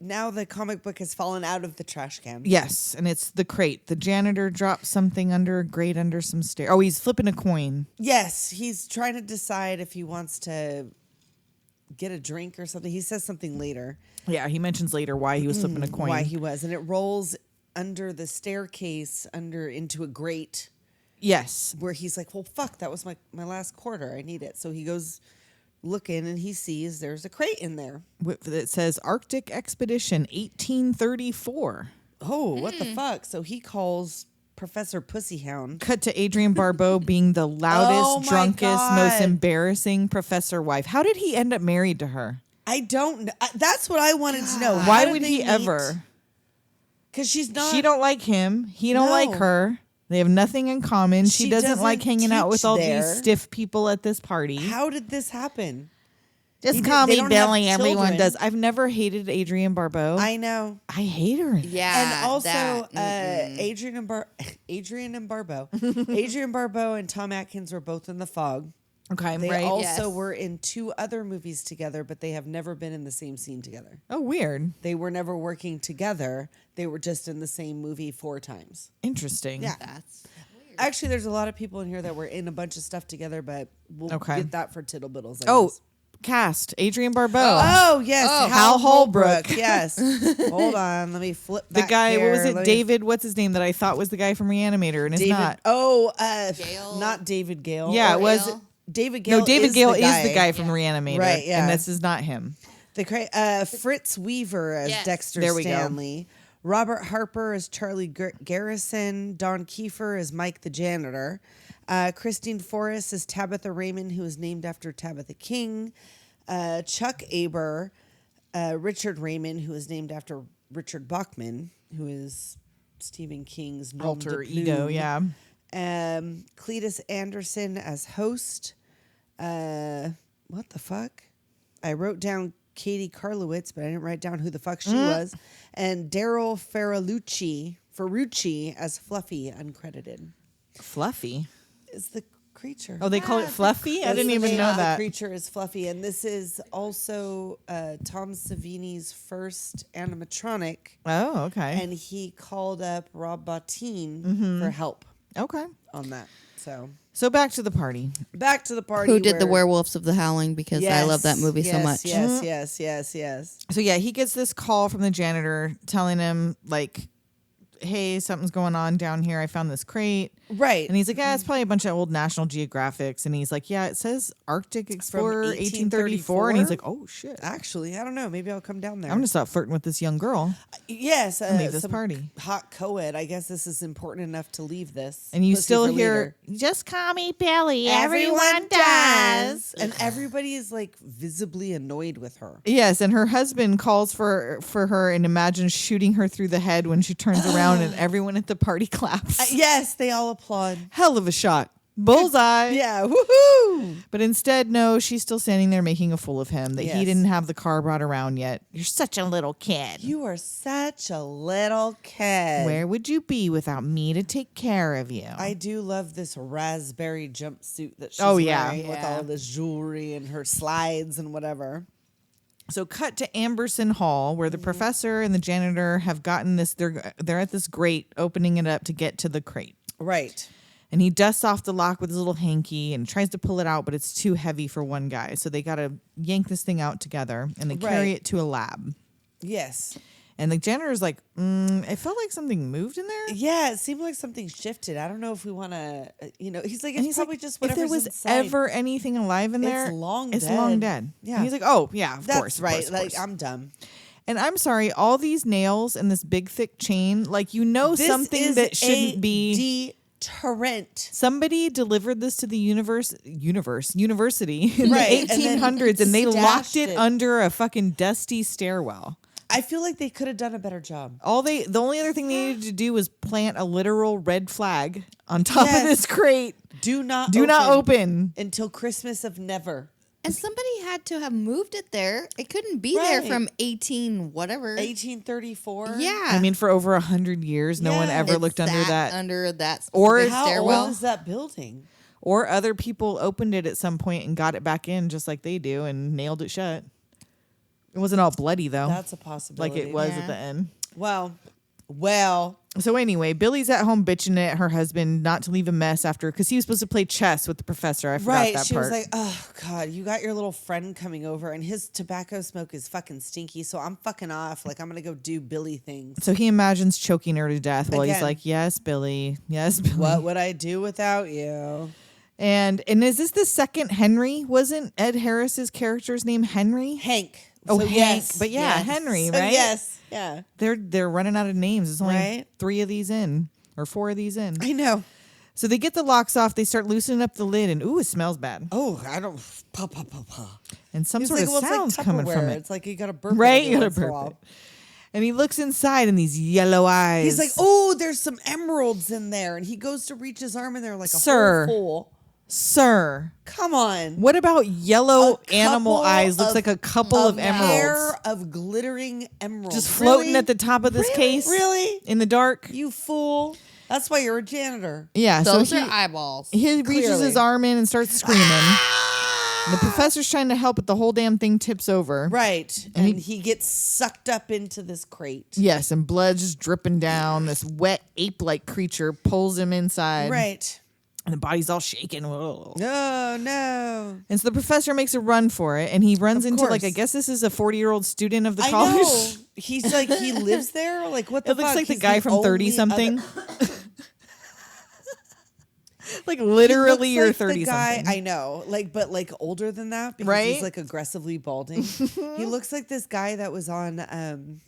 Now the comic book has fallen out of the trash can. Yes, and it's the crate. The janitor drops something under a grate under some stairs. Oh, he's flipping a coin. Yes, he's trying to decide if he wants to get a drink or something. He says something later. Yeah, he mentions later why he was flipping a coin. Why he was, and it rolls under the staircase into a grate Yes. where he's like, well, fuck, that was my last quarter. I need it. So he goes looking and he sees there's a crate in there. It says Arctic Expedition 1834. Oh, what the fuck? So he calls Professor Pussyhound. Cut to Adrienne Barbeau being the loudest, Oh my drunkest, most God. embarrassing professor wife. How did he end up married to her? I don't know. That's what I wanted to know. Why would he ever? Because she's not. She don't like him. He don't No. like her. They have nothing in common. She She doesn't like doesn't hanging out with teach all there. these stiff people at this party. How did this happen? Just They call don't me have Billy. Everyone children. does. I've never hated Adrienne Barbeau. I know. I hate her. Yeah. And also, that, Adrienne and Barbeau. Adrienne Barbeau and Tom Atkins were both in The Fog. Okay, They right. also Yes. were in 2 other movies together, but they have never been in the same scene together. Oh, weird. They were never working together. They were just in the same movie 4 times. Interesting. Yeah. that's weird. Actually, there's a lot of people in here that were in a bunch of stuff together, but we'll Okay. get that for Tiddlebiddles. I Oh, guess. cast Adrienne Barbeau. Oh, yes. Hal Holbrook. Yes. Hold on. Let me flip The back guy, here. what was it? Let me- David, what's his name that I thought was the guy from Reanimator, and it's David. not. Oh, Gale? not David Gale. Yeah, Or it was. Gale? David Gale. No, David is Gale the is the guy from Reanimator. Right, yeah. And this is not him. Fritz Weaver as Yes. Dexter There we go. Stanley. Robert Harper as Charlie Garrison. Don Kiefer as Mike the janitor. Christine Forrest as Tabitha Raymond, who is named after Tabitha King. Chuck Aber, Richard Raymond, who is named after Richard Bachman. who is Stephen King's nom Alter de ego, plume. yeah. Cletus Anderson as host. What the fuck? I wrote down Katie Karlowitz, but I didn't write down who the fuck she was. And Daryl Ferrucci as Fluffy, uncredited. Fluffy. Is the creature. Oh, they call it Fluffy? I That's didn't the even name know of that. The creature is Fluffy, and this is also Tom Savini's first animatronic, Oh, okay. and he called up Rob Bottin for help Okay. on that. So back to the party. Back to the party. Who did the where- Werewolves of the Howling? Because I love that movie so much. Yes. So yeah, he gets this call from the janitor telling him like, hey, something's going on down here. I found this crate. Right. And he's like, yeah, it's probably a bunch of old National Geographics. And he's like, yeah, it says Arctic Explorer 1834. And he's like, oh, shit. Actually, I don't know. Maybe I'll come down there. I'm going to stop flirting with this young girl. Yes. and leave this some party. Hot co-ed. I guess this is important enough to leave this. And you Pussy still for hear, later. just call me Billy. Everyone does. And everybody is like visibly annoyed with her. Yes, and her husband calls for her and imagines shooting her through the head when she turns around and everyone at the party claps. Yes, they all applaud. Hell of a shot. Bullseye. Yeah, woohoo! But instead, no, she's still standing there making a fool of him that he Yes. didn't have the car brought around yet. You're such a little kid. You are such a little kid. Where would you be without me to take care of you? I do love this raspberry jumpsuit that she's Oh, yeah. wearing with all this jewelry and her slides and whatever. So cut to Amberson Hall, where the professor and the janitor have gotten this. They're at this grate, opening it up to get to the crate. Right. And he dusts off the lock with his little hanky and tries to pull it out, but it's too heavy for one guy. So they got to yank this thing out together, and they carry Right. it to a lab. Yes. And the janitor's like, it felt like something moved in there. Yeah, it seemed like something shifted. I don't know if we want to, he's like, And it's probably like, just if whatever's there was inside. ever anything alive in there, It's long it's dead. long dead. Yeah. And he's like, oh, yeah, of That's course. of right. course, of Like, course. I'm dumb. And I'm sorry, all these nails and this big thick chain, like, This something is that shouldn't be. deterrent. Somebody delivered this to the university in Right, the and then 1800s, and they locked stashed it it. under a fucking dusty stairwell. I feel like they could have done a better job. The only other thing they needed to do was plant a literal red flag on top of Yes. this crate. Do not open until Christmas of never. And somebody had to have moved it there. It couldn't be there Right. from 18 whatever. 1834. Yeah. I mean, for over 100 years, no one Yeah. ever It's looked under that. Under that Or specific How stairwell. old is that building? Or other people opened it at some point and got it back in just like they do and nailed it shut. It wasn't all bloody, though, That's a possibility. like it was Yeah. at the end. Well. So anyway, Billy's at home bitching at her husband not to leave a mess after, because he was supposed to play chess with the professor. I forgot Right. that She part. was like, oh, God, you got your little friend coming over and his tobacco smoke is fucking stinky. So I'm fucking off. Like, I'm going to go do Billy things. So he imagines choking her to death while he's Again. like, yes, Billy. Yes, Billy. What would I do without you? And is this the second Henry? Wasn't Ed Harris's character's name Henry? Hank. Oh, So Hank. yes, But yeah, yes. Henry, So right? yes. Yeah. They're running out of names. There's only Right. 3 of these in, or 4 of these in. I know. So they get the locks off. They start loosening up the lid, and ooh, it smells bad. Oh, I don't. Pa, pa, pa, pa. And some He's sort like, of well, it's sounds like coming from Tupperware. it. It's like you got to burp. Right? It You every gotta once in a burp while. it. And he looks inside, and these yellow eyes. He's like, oh, there's some emeralds in there, and he goes to reach his arm in there like a Sir. whole full. Sir, Come on. what about yellow A animal couple eyes? Looks of- like a couple of A emeralds. pair of glittering emeralds. Just floating Really? at the top of this Really? case. Really? In the dark. You fool. That's why you're a janitor. Yeah. Those so are eyeballs. he reaches Clearly. his arm in and starts screaming. The professor's trying to help, but the whole damn thing tips over. Right. And he gets sucked up into this crate. Yes, and blood's just dripping down. This wet ape-like creature pulls him inside. Right. And the body's all shaking. Whoa. No, no. And so the professor makes a run for it, and he runs Of into, like, course. I guess this is a 40-year-old student of the I college. know. He's like, he lives there? Like, what the It looks fuck? like the He's guy from only 30-something. other- Like, He literally, looks you're like the 30-something. guy, I know, like, but like older than that because Right? he's like aggressively balding. He looks like this guy that was on,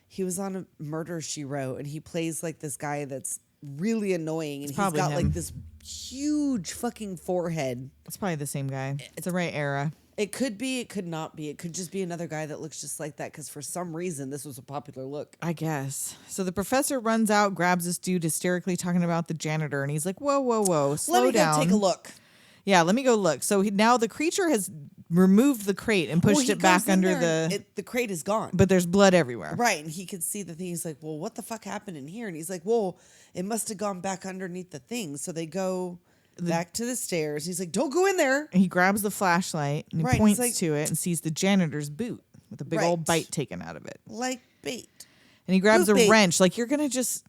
he was on a Murder, She Wrote, and he plays like this guy that's really annoying, and he's probably got him. like this huge fucking forehead. It's probably the same guy. It's the right era. It could be, it could not be. It could just be another guy that looks just like that because for some reason this was a popular look. I guess. So the professor runs out, grabs this dude hysterically talking about the janitor, and he's like, whoa, whoa, whoa, slow Let me down. go take a look. Yeah, let me go look. So now the creature has removed the crate and pushed He it back goes in under there the... and the crate is gone. But there's blood everywhere. Right, and he could see the thing. He's like, well, what the fuck happened in here? And he's like, well, it must have gone back underneath the thing. So they go back to the stairs. He's like, don't go in there. And he grabs the flashlight and he Right, points he's like- to it and sees the janitor's boot with a big old Right. bite taken out of it. Like bait. And he grabs Boot a bait. wrench. Like, you're going to just...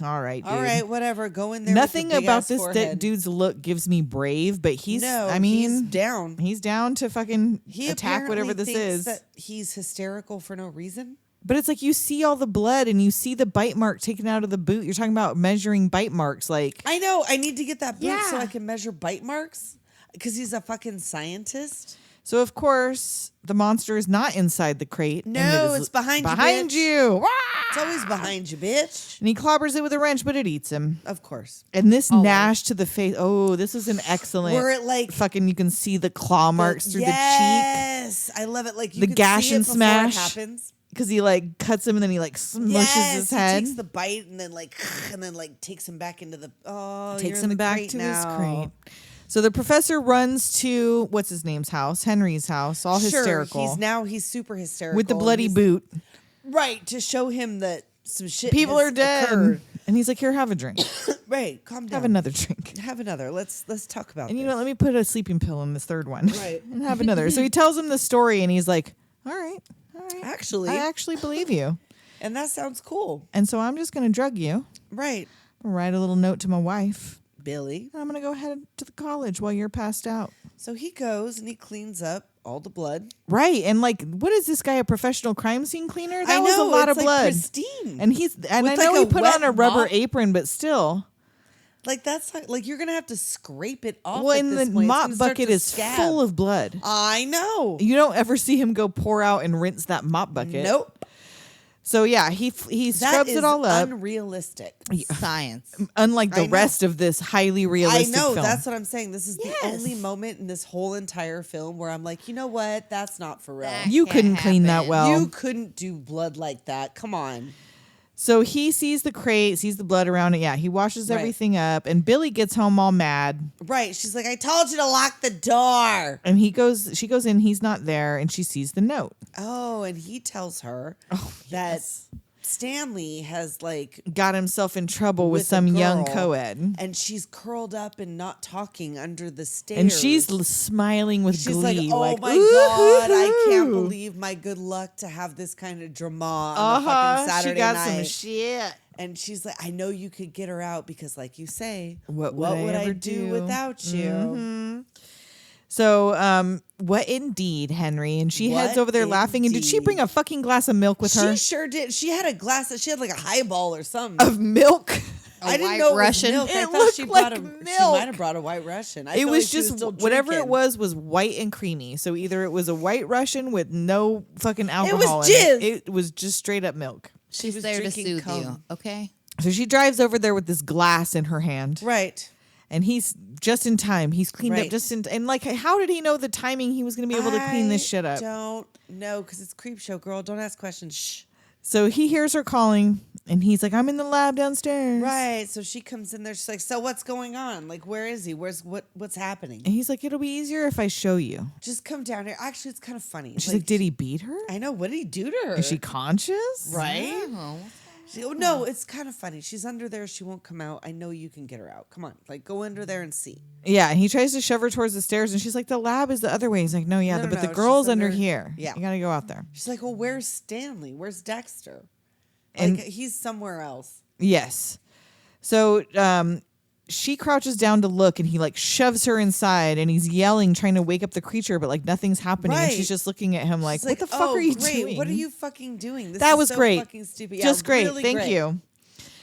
All right, dude. All right, whatever. Go in there. Nothing with your about big-ass this forehead. dude's look gives me brave, but he's... No, I mean... he's down. He's down to fucking He attack whatever apparently this thinks is. that he's hysterical for no reason. But it's like you see all the blood and you see the bite mark taken out of the boot. You're talking about measuring bite marks. Like, I know. I need to get that boot so Yeah. I can measure bite marks because he's a fucking scientist. so of course the monster is not inside the crate. and No, it is it's behind you, Behind bitch. you. Wah! It's always behind you, bitch. And he clobbers it with a wrench, but it eats him. Of course. And this gnash to the face. Oh, this is an excellent. Where it like fucking, you can see the claw marks through the cheek Yes, I love it. Like you The can gash see it and before smash. It happens. because he like cuts him and then he like smushes Yes, his he head. takes the bite and then takes him back into the Takes you're in him the back crate to now. his crate. So the professor runs to what's his name's house, Henry's house, all Sure, hysterical he's super hysterical with the and bloody he's- boot. Right, to show him that some shit People has are dead, occurred. and he's like, "Here, have a drink. Right, calm down. Have another drink." Have another. Let's talk about And this. you know, let me put a sleeping pill in this third one. Right. And have another. So he tells him the story, and he's like, "All right, Actually, I actually believe you." and that sounds cool. And so I'm just going to drug you. Right, Write a little note to my wife. Billy. And I'm going to go head to the college while you're passed out. So he goes and he cleans up all the blood. Right. And like, what is this guy, a professional crime scene cleaner? That I was know, a lot it's of like blood. pristine. And I With know like he a put wet on a rubber mop. apron, but still. Like that's like you're gonna have to scrape it off. Well, at and this the point. It's mop gonna start bucket to is scab. full of blood. I know. You don't ever see him go pour out and rinse that mop bucket. Nope. So yeah, he That scrubs is it all up. Unrealistic science. Unlike I the know. rest of this highly I realistic know. film. That's what I'm saying. This is Yes. the only moment in this whole entire film where I'm like, you know what? That's not for real. That You can't couldn't clean that happen. well. You couldn't do blood like that. Come on. So he sees the crate, sees the blood around it. Yeah, he washes Right. everything up, and Billy gets home all mad. Right. She's like, I told you to lock the door. And she goes in, he's not there, and she sees the note. Oh, and he tells her that Stanley has like, Got himself in trouble with With a some young girl. co-ed. and she's curled up and not talking under the stairs. And she's smiling with She's glee. like, oh my "Ooh, God, I can't hoo, hoo." believe my good luck to have this kind of drama on a fucking Saturday She got night. some shit. And she's like, I know you could get her out because, like you say, What would I I ever do do? without you? So, what indeed, Henry? And she heads What over there laughing. And did she bring a fucking glass of milk with her? She sure did. She had a glass. She had like a highball or something. Of milk? I didn't white know it was Russian? milk. I It thought looked she like brought She milk. might have brought a white Russian. I It felt was like she just still whatever it drinking. was white and creamy. So either it was a white Russian with no fucking alcohol was in jizz. it. It was just straight up milk. She was there to drinking soothe cum. you, okay? So she drives over there with this glass in her hand. Right. And he's just in time. He's cleaned up Right. just in and like how did he know the timing he was going to be able to clean this shit up? Don't know because it's Creepshow, girl. Don't ask questions. Shh. So he hears her calling and he's like, I'm in the lab downstairs. Right. So she comes in there. She's like, so what's going on? Like, where is he? What's happening? And he's like, it'll be easier if I show you. Just come down here. Actually, it's kind of funny. She's like, did he beat her? I know. What did he do to her? Is she conscious? right? Oh, No, it's kind of funny. She's under there. She won't come out. I know you can get her out. Come on. Like, go under there and see. Yeah, and he tries to shove her towards the stairs, and she's like, the lab is the other way. He's like, no, No, but the she's girl's under here. Yeah. You got to go out there. She's like, well, where's Stanley? Where's Dexter? And- Like, he's somewhere else. Yes. So she crouches down to look, and he like shoves her inside, and he's yelling, trying to wake up the creature, but like nothing's happening. And Right. she's just looking at him like, She's what the fuck oh, are you great. doing? What are you fucking doing? This That is was so great. fucking stupid. Just great. Really Thank great. you.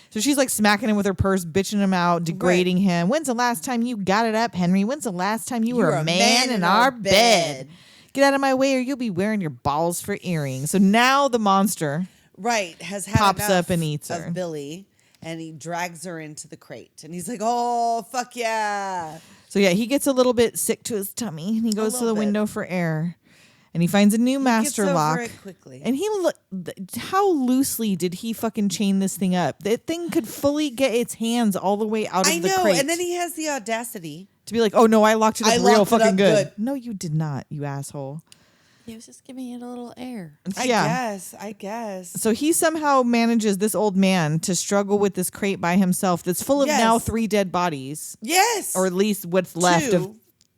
So she's like smacking him with her purse, bitching him out, degrading him. When's the last time you got it up, Henry? When's the last time you were a man in our bed? Get out of my way or you'll be wearing your balls for earrings. So now the monster Right. Has had Pops enough up and eats her. of Billy. and he drags her into the crate. And he's like, oh, fuck yeah. So yeah, he gets a little bit sick to his tummy, and he goes to the window for air, and he finds a new master gets over lock. it quickly. And how loosely did he fucking chain this thing up? That thing could fully get its hands all the way out of the crate. And then he has the audacity to be like, "Oh no, I locked it up real fucking good." good. No, you did not, you asshole. He was just giving it a little air. I guess. So he somehow manages, this old man, to struggle with this crate by himself that's full of now 3 dead bodies. Yes. Or at least what's left 2. of,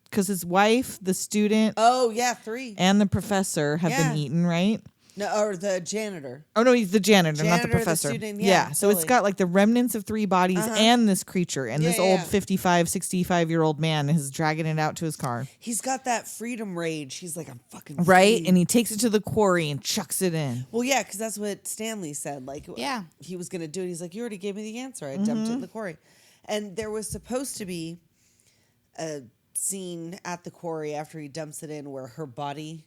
because his wife, the student, Oh, yeah, 3. and the professor have been eaten, right? No, or the janitor. Oh, no, he's the janitor, not the Janitor, the professor. student, So it's totally. got like the remnants of 3 bodies and this creature. And this old yeah. 55, 65-year-old man is dragging it out to his car. He's got that freedom rage. He's like, I'm fucking Right? free. And he takes it to the quarry and chucks it in. Well, yeah, because that's what Stanley said. Like, Yeah. he was going to do it. He's like, you already gave me the answer. I dumped it in the quarry. And there was supposed to be a scene at the quarry after he dumps it in where her body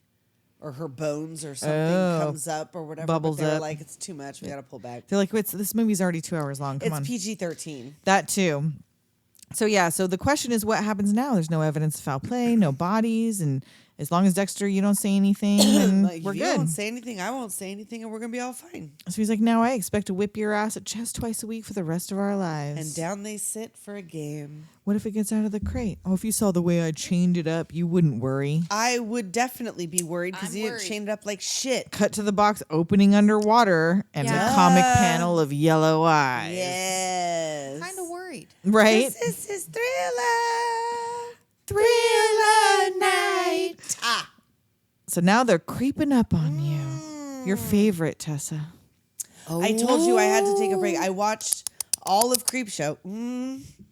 or her bones or something comes up or whatever. Bubbles but they were up. like, it's too much. We got to pull back. They're like, wait, so this movie's already 2 hours long. Come It's on. PG-13. That too. So yeah, so the question is, what happens now? There's no evidence of foul play, no bodies, and as long as Dexter, you don't say anything, then Like, we're if you good. don't say anything, I won't say anything, and we're going to be all fine. So he's like, now I expect to whip your ass at chess twice a week for the rest of our lives. And down they sit for a game. What if it gets out of the crate? Oh, if you saw the way I chained it up, you wouldn't worry. I would definitely be worried because I'm he didn't worried. chain it up like shit. Cut to the box opening underwater and a comic panel of yellow eyes. Yes. Kind of worried. Right? This is Thriller. Thriller night. Ah. So now they're creeping up on you. Your favorite, Tessa. I told you I had to take a break. I watched all of Creepshow.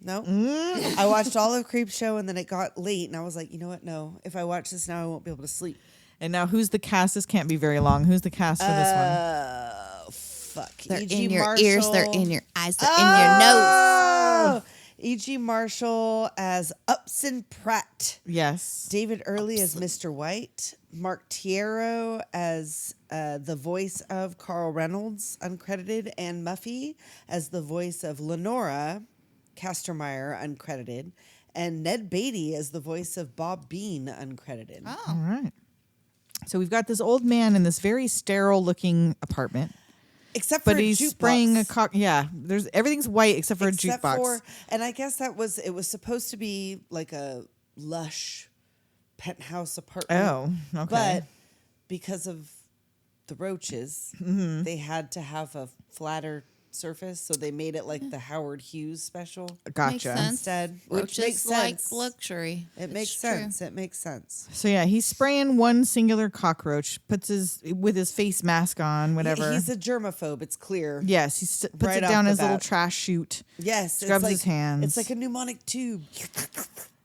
I watched all of Creepshow, and then it got late, and I was like, you know what? No. If I watch this now, I won't be able to sleep. And now who's the cast? This can't be very long. Who's the cast for this one? Oh, fuck. They're E.G. in your Marshall. ears, they're in your eyes, they're in your nose. E.G. Marshall as Upson Pratt. Yes. David Early as Mr. White. Mark Tiero as the voice of Carl Reynolds, uncredited. And Muffy as the voice of Lenora Castermeyer, uncredited. And Ned Beatty as the voice of Bob Bean, uncredited. All right. So we've got this old man in this very sterile looking apartment. Except for But he's a jukebox. spraying a cock. Yeah, there's everything's white except for a jukebox. And I guess it was supposed to be like a lush penthouse apartment. Oh, okay. But because of the roaches, they had to have a flatter surface, so they made it like the Howard Hughes special. Gotcha. Makes sense. Instead, which Roaches makes like sense. luxury. It makes It's true. sense. It makes sense. So yeah, he's spraying one singular cockroach, puts with his face mask on, whatever. He's a germaphobe. It's clear. Yes, he puts Right it off down the his little bat. trash chute. Yes. it's Scrubs like, his hands. It's like a mnemonic tube.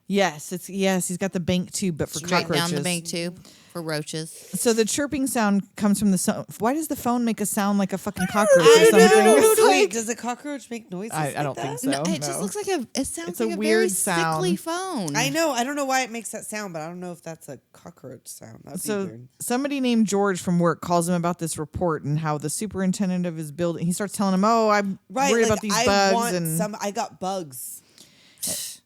Yes, he's got the bank tube, but for Straight cockroaches. down the bank tube for roaches. So the chirping sound comes from the. Why does the phone make a sound like a fucking cockroach or I something? know. It's Wait, like- does a cockroach make noises? I like don't that? think so. No, it just no. looks like it sounds It's a like a weird very sound. sickly phone. I know. I don't know why it makes that sound, but I don't know if that's a cockroach sound. That'd be So weird. somebody named George from work calls him about this report and how the superintendent of his building. He starts telling him, "Oh, I'm worried about these bugs," I got bugs.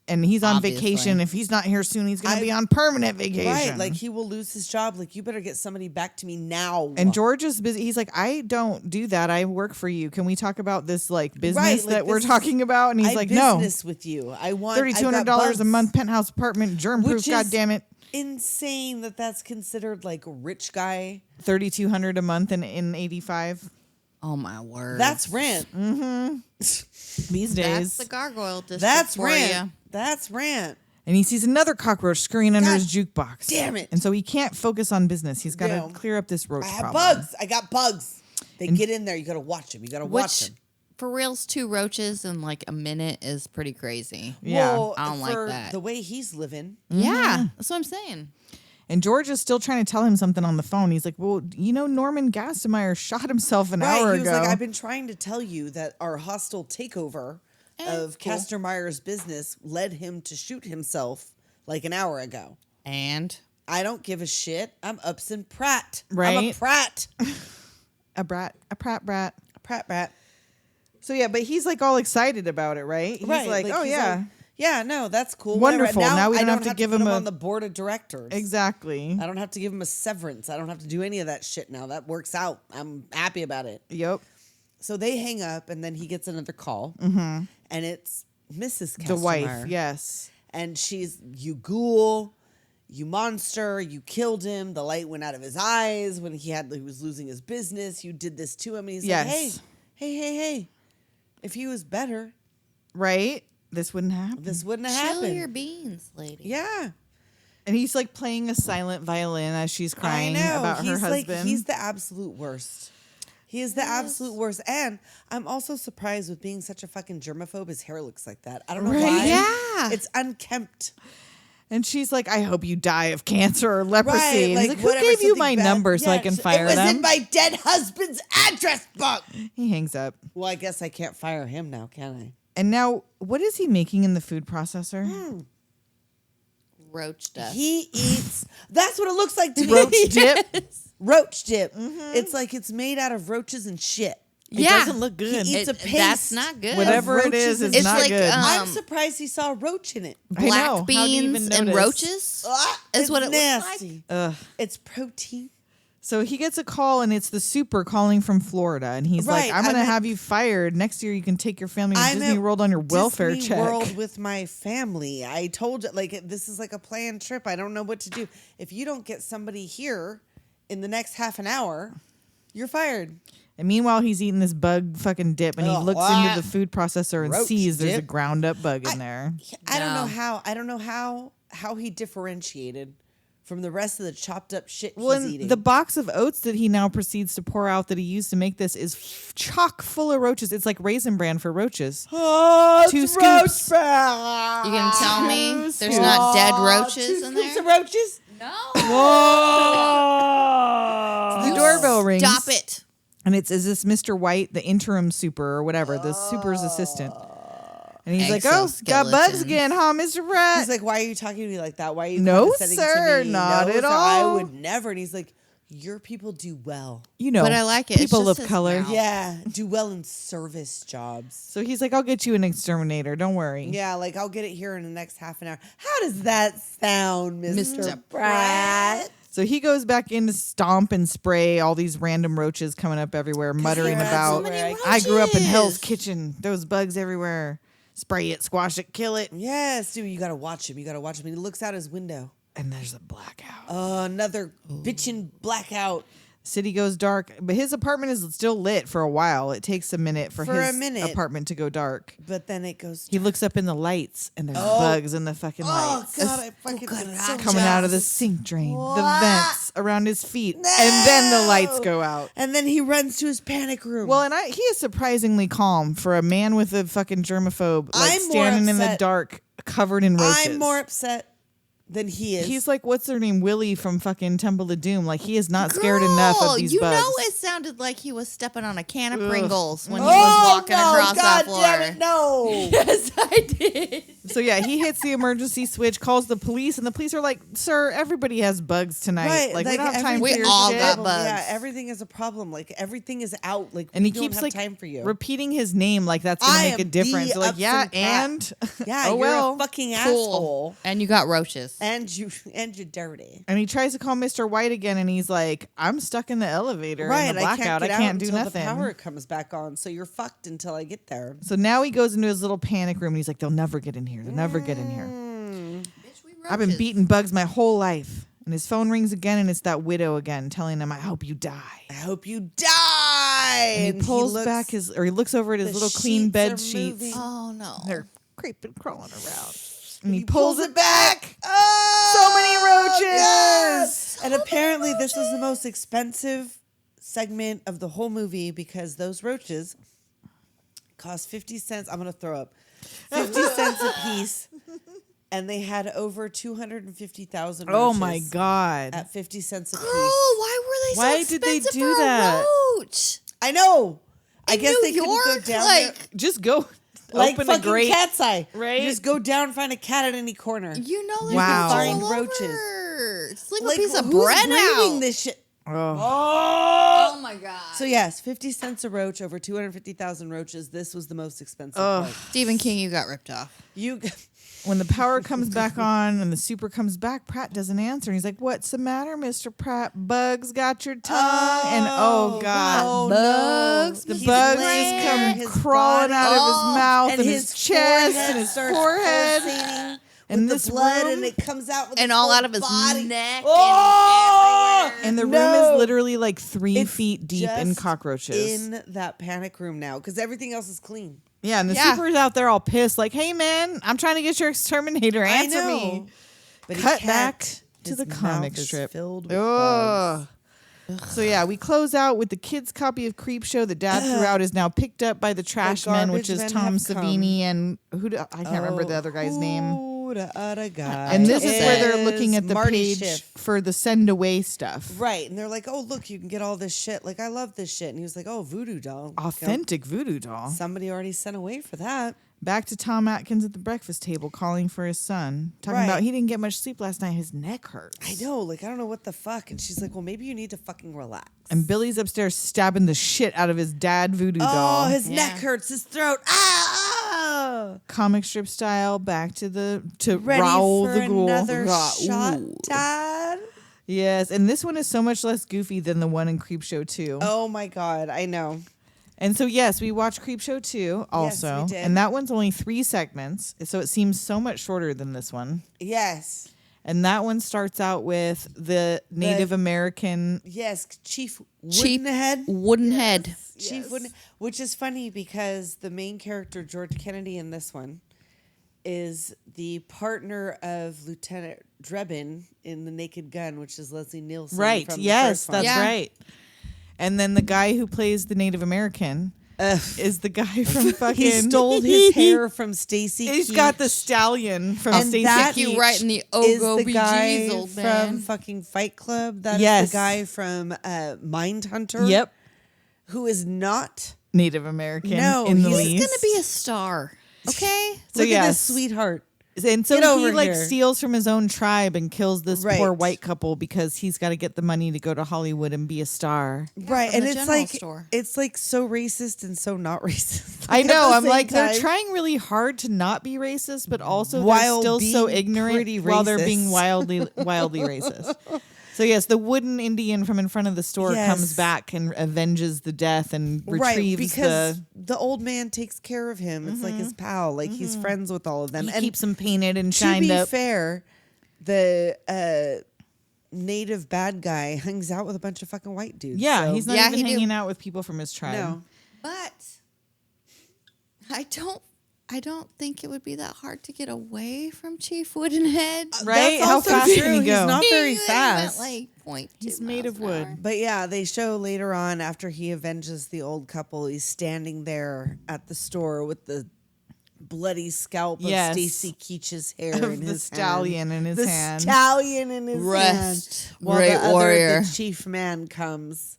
and he's on Obviously. vacation. If he's not here soon, he's going to be on permanent vacation. Right, like he will lose his job. Like you better get somebody back to me now. And George is busy. He's like, I don't do that. I work for you. Can we talk about this like business like, that we're this is- talking about? And he's I like, no, business with you. I want $3,200 a month, penthouse apartment, germ proof. Which God is- damn it, Insane that that's considered like rich guy. $3,200 a month in 85 Oh my word. That's rent. these That's days. the gargoyle district That's for rent. ya. That's rent. And he sees another cockroach scurrying under God his jukebox. damn it. And so he can't focus on business. He's got to Yeah. clear up this roach I have problem. bugs. I got bugs. They get in there. You got to watch them. You got to watch Which, them. for reals, 2 roaches in like a minute is pretty crazy. Yeah. Well, I don't like for that. the way he's living. Yeah, that's what I'm saying. And George is still trying to tell him something on the phone. He's like, well, Norman Gastemeyer shot himself an hour He was ago. like, I've been trying to tell you that our hostile takeover of cool. Castermeyer's business led him to shoot himself like an hour ago. And I don't give a shit. I'm Upson Pratt. I'm a Right? Pratt. a Pratt brat. A Pratt brat. So yeah, but he's like all excited about it, right? He's like, oh he's yeah. like, yeah, no, that's cool. Wonderful. Whatever. Now we I don't have to give put him on the board of directors. Exactly. I don't have to give him a severance. I don't have to do any of that shit now. That works out. I'm happy about it. Yep. So they hang up, and then he gets another call, and it's Mrs. Kastenmeier. The wife, yes. And she's, you ghoul, you monster, you killed him. The light went out of his eyes when he was losing his business. You did this to him. And he's like, hey. If he was better. Right? This wouldn't happen. Chill happened. your beans, lady. Yeah. And he's like playing a silent violin as she's crying about her husband. He's the absolute worst. He is the absolute worst. And I'm also surprised with being such a fucking germaphobe, his hair looks like that. I don't know why. Yeah. It's unkempt. And she's like, I hope you die of cancer or leprosy. Right, and he's like, who whatever, gave you something my bad. number so I can fire It was them? in my dead husband's address book. He hangs up. Well, I guess I can't fire him now, can I? And now, what is he making in the food processor? Roach dust. He eats. That's what it looks like to me. Roach dip? Roach dip. It's like it's made out of roaches and shit. It doesn't look good. He eats a paste. That's not good. Whatever it roaches is, and- it's It's not like, good. I'm surprised he saw a roach in it. I know. Black How do you even beans and notice? roaches is what it nasty. looks like. Ugh. It's protein. So he gets a call, and it's the super calling from Florida. And he's Right, like, I'm going to I'm at- have you fired. Next year, you can take your family to I'm Disney at World on your welfare Disney check. World with my family. I told you, this is like a planned trip. I don't know what to do. If you don't get somebody here in the next half an hour, you're fired. And meanwhile, he's eating this bug fucking dip, and he looks into the food processor and Roach sees there's a dip. ground up bug in there. I don't know how he differentiated from the rest of the chopped up shit Well, he's and eating. the box of oats that he now proceeds to pour out that he used to make this is chock full of roaches. It's like Raisin Bran for roaches. Oh, 2 scoops. You gonna tell me there's not dead roaches in there? Some roaches? No. The doorbell rings. Stop it. And is this Mr. White, the interim super or whatever, the super's assistant. And he's like, oh, got bugs again, huh, Mr. Pratt? He's like, why are you talking to me like that? Why are you No, condescending sir, to me? not at sir, all. I would never. And he's like, your people do well. You know, But I like it. It's People just of his color. mouth. Yeah, do well in service jobs. So he's like, I'll get you an exterminator. Don't worry. Yeah, I'll get it here in the next half an hour. How does that sound, Mr. Mr. Pratt? So he goes back in to stomp and spray all these random roaches coming up everywhere, muttering there are about, so many I grew up in Hell's roaches." Kitchen. There was bugs everywhere. Spray it, squash it, kill it. Yes, dude, you gotta watch him. And he looks out his window. And there's a blackout. Another bitchin' blackout. City goes dark, but his apartment is still lit for a while. It takes a minute for his apartment to go dark. But then it goes. He looks up in the lights, and there's bugs in the fucking lights. God, I fucking so Coming out of the sink drain, the vents around his feet, and then the lights go out. And then he runs to his panic room. Well, and he is surprisingly calm for a man with a fucking germaphobe, I'm more standing in the upset. dark, covered in roaches. I'm more upset than he is. He's like, what's her name, Willie from fucking Temple of Doom. Like, he is not scared enough of these you bugs. know it sounded like he was stepping on a can of Pringles when he was walking across that floor. Damn it, no. Yes, I did. So yeah, he hits the emergency switch, calls the police, and the police are like, "Sir, everybody has bugs tonight. Right, Like we don't have time for We your all shit." got bugs. Yeah, everything is a problem. Like everything is out. Like And we he don't keeps have like time for you. repeating his name like that's gonna I make a am difference. the They're like, yeah, Upson Pratt. and Yeah, oh you're well. a fucking Cool. asshole. And you got roaches. And you're dirty. And he tries to call Mr. White again, and he's like, "I'm stuck in the elevator in the blackout. I I can't do until nothing." the power comes back on. So you're fucked until I get there. So now he goes into his little panic room, and he's like, "They'll never get in here. They'll never get in here. Bitch, we I've been roaches. beating bugs my whole life." And his phone rings again, and it's that widow again, telling him, "I hope you die." I hope you die. And he pulls back he looks over at his the little clean sheets bed are sheets. moving. Oh no. They're creeping, crawling around. And he pulls it back. Oh, So many roaches. yes. And apparently this was the most expensive segment of the whole movie because those roaches cost 50 cents. I'm going to throw up. 50 cents a piece. And they had over 250,000 roaches. Oh my god! At 50 cents a Girl, piece. why were they Why so did they expensive do for that? a roach? I know. I In guess New they couldn't go York? down Like- there. Just go Like open a fucking grate. cat's eye. right? You just go down and find a cat at any corner. You know there's Wow. roaches Find all roaches. over. Just leave Like, a piece of who's bread breeding out. this shit? Oh. Oh my my God. So yes, 50 cents a roach, over 250,000 roaches. This was the most expensive part. Stephen King, you got ripped off. When the power comes back on and the super comes back, Pratt doesn't answer. And he's like, "What's the matter, Mr. Pratt? Bugs got your tongue." And oh God, Bugs. the He's bugs laying just there, come his crawling body- out of his mouth and his chest and his starts forehead. pulsating And with this the blood, room- and it comes out with And his all whole out of his body. neck. Oh! And the room No. is literally like 3 It's feet deep in just cockroaches. in that panic room now because everything else is clean. Yeah, and the Yeah. super's out there all pissed, like, "Hey man, I'm trying to get your exterminator. Answer I know. me." But he Cut can't. back to His the mouth comic is strip. filled with bugs. Ugh. So yeah, we close out with the kids' copy of Creepshow that Dad threw out is now picked up by the trash men, which is garbage men Tom have Savini and I can't remember the other guy's name. Ooh, the other guy. And this is where It they're looking at the Marty page Schiff. for the send away stuff. Right. And they're like, "Oh, look, you can get all this shit. Like, I love this shit." And he was like, "Oh, voodoo doll. Authentic voodoo doll. Somebody already sent away for that." Back to Tom Atkins at the breakfast table calling for his son. Talking Right. about he didn't get much sleep last night. His neck hurts. I know. Like, I don't know what the fuck. And she's like, "Well, maybe you need to fucking relax." And Billy's upstairs stabbing the shit out of his dad voodoo Oh, doll. his neck hurts. His throat. Ah! Comic strip style. Back to Ready Raoul for the Ghoul. another Raoul. shot, Dad? Yes, and this one is so much less goofy than the one in Creepshow 2. Oh my God, I know. And so, yes, we watched Creepshow 2 also. we did. And that one's only 3 segments, so it seems so much shorter than this one. Yes. And that one starts out with the Native American. Yes, Chief Chief Woodenhead. Woodenhead. Chief Wooden, which is funny because the main character, George Kennedy, in this one is the partner of Lieutenant Drebin in The Naked Gun, which is Leslie Nielsen. Right. From the Yes, first one. that's Yeah. right. And then the guy who plays the Native American is the guy from fucking. He stole his hair from Stacy. He's Keach. got the stallion from And Stacey that You Keach. right in the is Ogo the guy BG's, old from man. fucking Fight Club. That is Yes. the guy from Mindhunter. Yep. Who is not. Native American No, in the he's least. He's going to be a star. Okay? So Look at yes. this sweetheart. And so Get he over like here. steals from his own tribe and kills this Right. poor white couple because he's got to get the money to go to Hollywood and be a star. Right, from and the it's general like store. it's like so racist and so not racist. I at know. the I'm same like, they're time. trying really hard to not be racist, but also While they're still so being ignorant pretty while they're racist. being wildly racist. So yes, the wooden Indian from in front of the store Yes. comes back and avenges the death and Right, retrieves because the. the old man takes care of him. It's like his pal. Like he's friends with all of them. He And keeps him painted and to shined be up. fair, the native bad guy hangs out with a bunch of fucking white dudes. Yeah, so- he's not Yeah, even he do. hanging out with people from his tribe. no. But I don't think it would be that hard to get away from Chief Woodenhead. Right? That's How also fast true. can he go? He's not very He went fast. like 0.2 He's made miles of an wood. hour. But yeah, they show later on after he avenges the old couple, he's standing there at the store with the bloody scalp Yes. of Stacy Keach's hair Of in the his stallion hand. in his the hand. stallion in his Rest, hand. While great the warrior. the chief man comes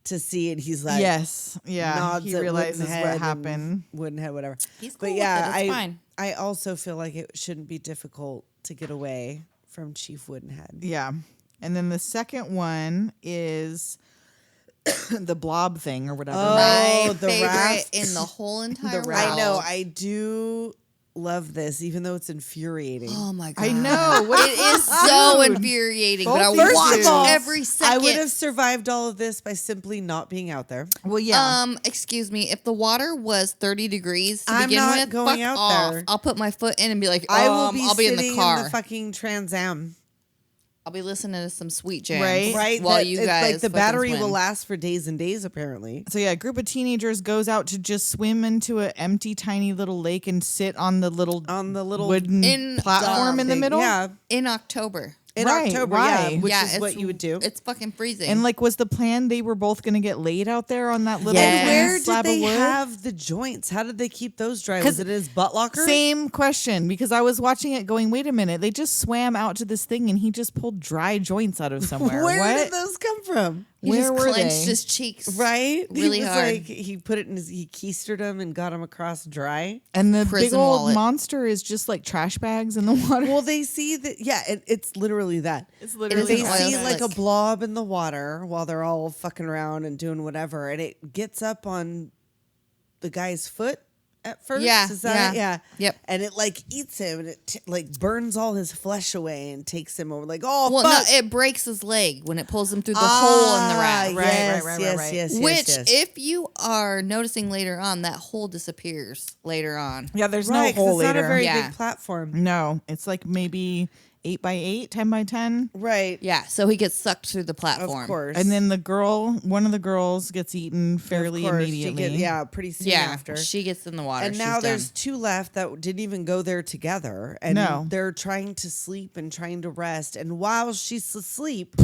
to see it. He's like, Yes. Yeah. nods He at realizes Woodenhead what and happened. Woodenhead, whatever. He's cool But with yeah, it. It's fine. I also feel like it shouldn't be difficult to get away from Chief Woodenhead. Yeah. And then the second one is the blob thing or whatever. Oh, My the favorite raft. in the whole entire world. I know. I do love this, even though it's infuriating. Oh my god! I know. What It is so infuriating, but I Both these watch dudes. every I second. would have survived all of this by simply not being out there. Well, yeah. Excuse me. If the water was 30 degrees to I'm begin not with, going fuck out off. there. I'll put my foot in and be like, I will be I'll be in sitting the car. in the fucking Trans Am. I'll be listening to some sweet jams, Right. Right? While That- you it's guys, like the fucking battery will swim. last for days and days, apparently. So yeah, a group of teenagers goes out to just swim into an empty, tiny little lake and sit on the little wooden In platform in the thing. middle. Yeah. in October. In Right, October, why? yeah, which yeah, is it's, what you would do. It's fucking freezing. And like, was the plan they were both going to get laid out there on that little Yes. And where did slab they of wood? have the joints? How did they keep those dry? 'Cause Was it in his butt locker? Same question, because I was watching it going, wait a minute, they just swam out to this thing and he just pulled dry joints out of somewhere. Where what? did those come from? he Where just were clenched they? his cheeks. Right? Really he was hard. like he put it in his he keistered him and got him across dry. And the big Prison old wallet. monster is just like trash bags in the water. Well, they see that it's literally literally that. It's It literally is They an oil see slick. like a blob in the water while they're all fucking around and doing whatever, and it gets up on the guy's foot at first. Yeah, Is that it? Yeah. Yep. And it like eats him, and it like burns all his flesh away and takes him over. Like, oh, Well, fuck. no, it breaks his leg when it pulls him through the hole in the raft. Yes. Which, yes. if you are noticing later on, that hole disappears later on. Yeah, there's right, no 'cause hole it's not later. a very Yeah. big platform. No, it's like maybe 8x8, 10x10. Right. Yeah, so he gets sucked through the platform. Of course. And then one of the girls gets eaten fairly Of course, immediately. pretty soon Yeah, after. she gets in the water. And She's now there's done. 2 left that didn't even go there together. And No. they're trying to sleep and trying to rest. And while she's asleep,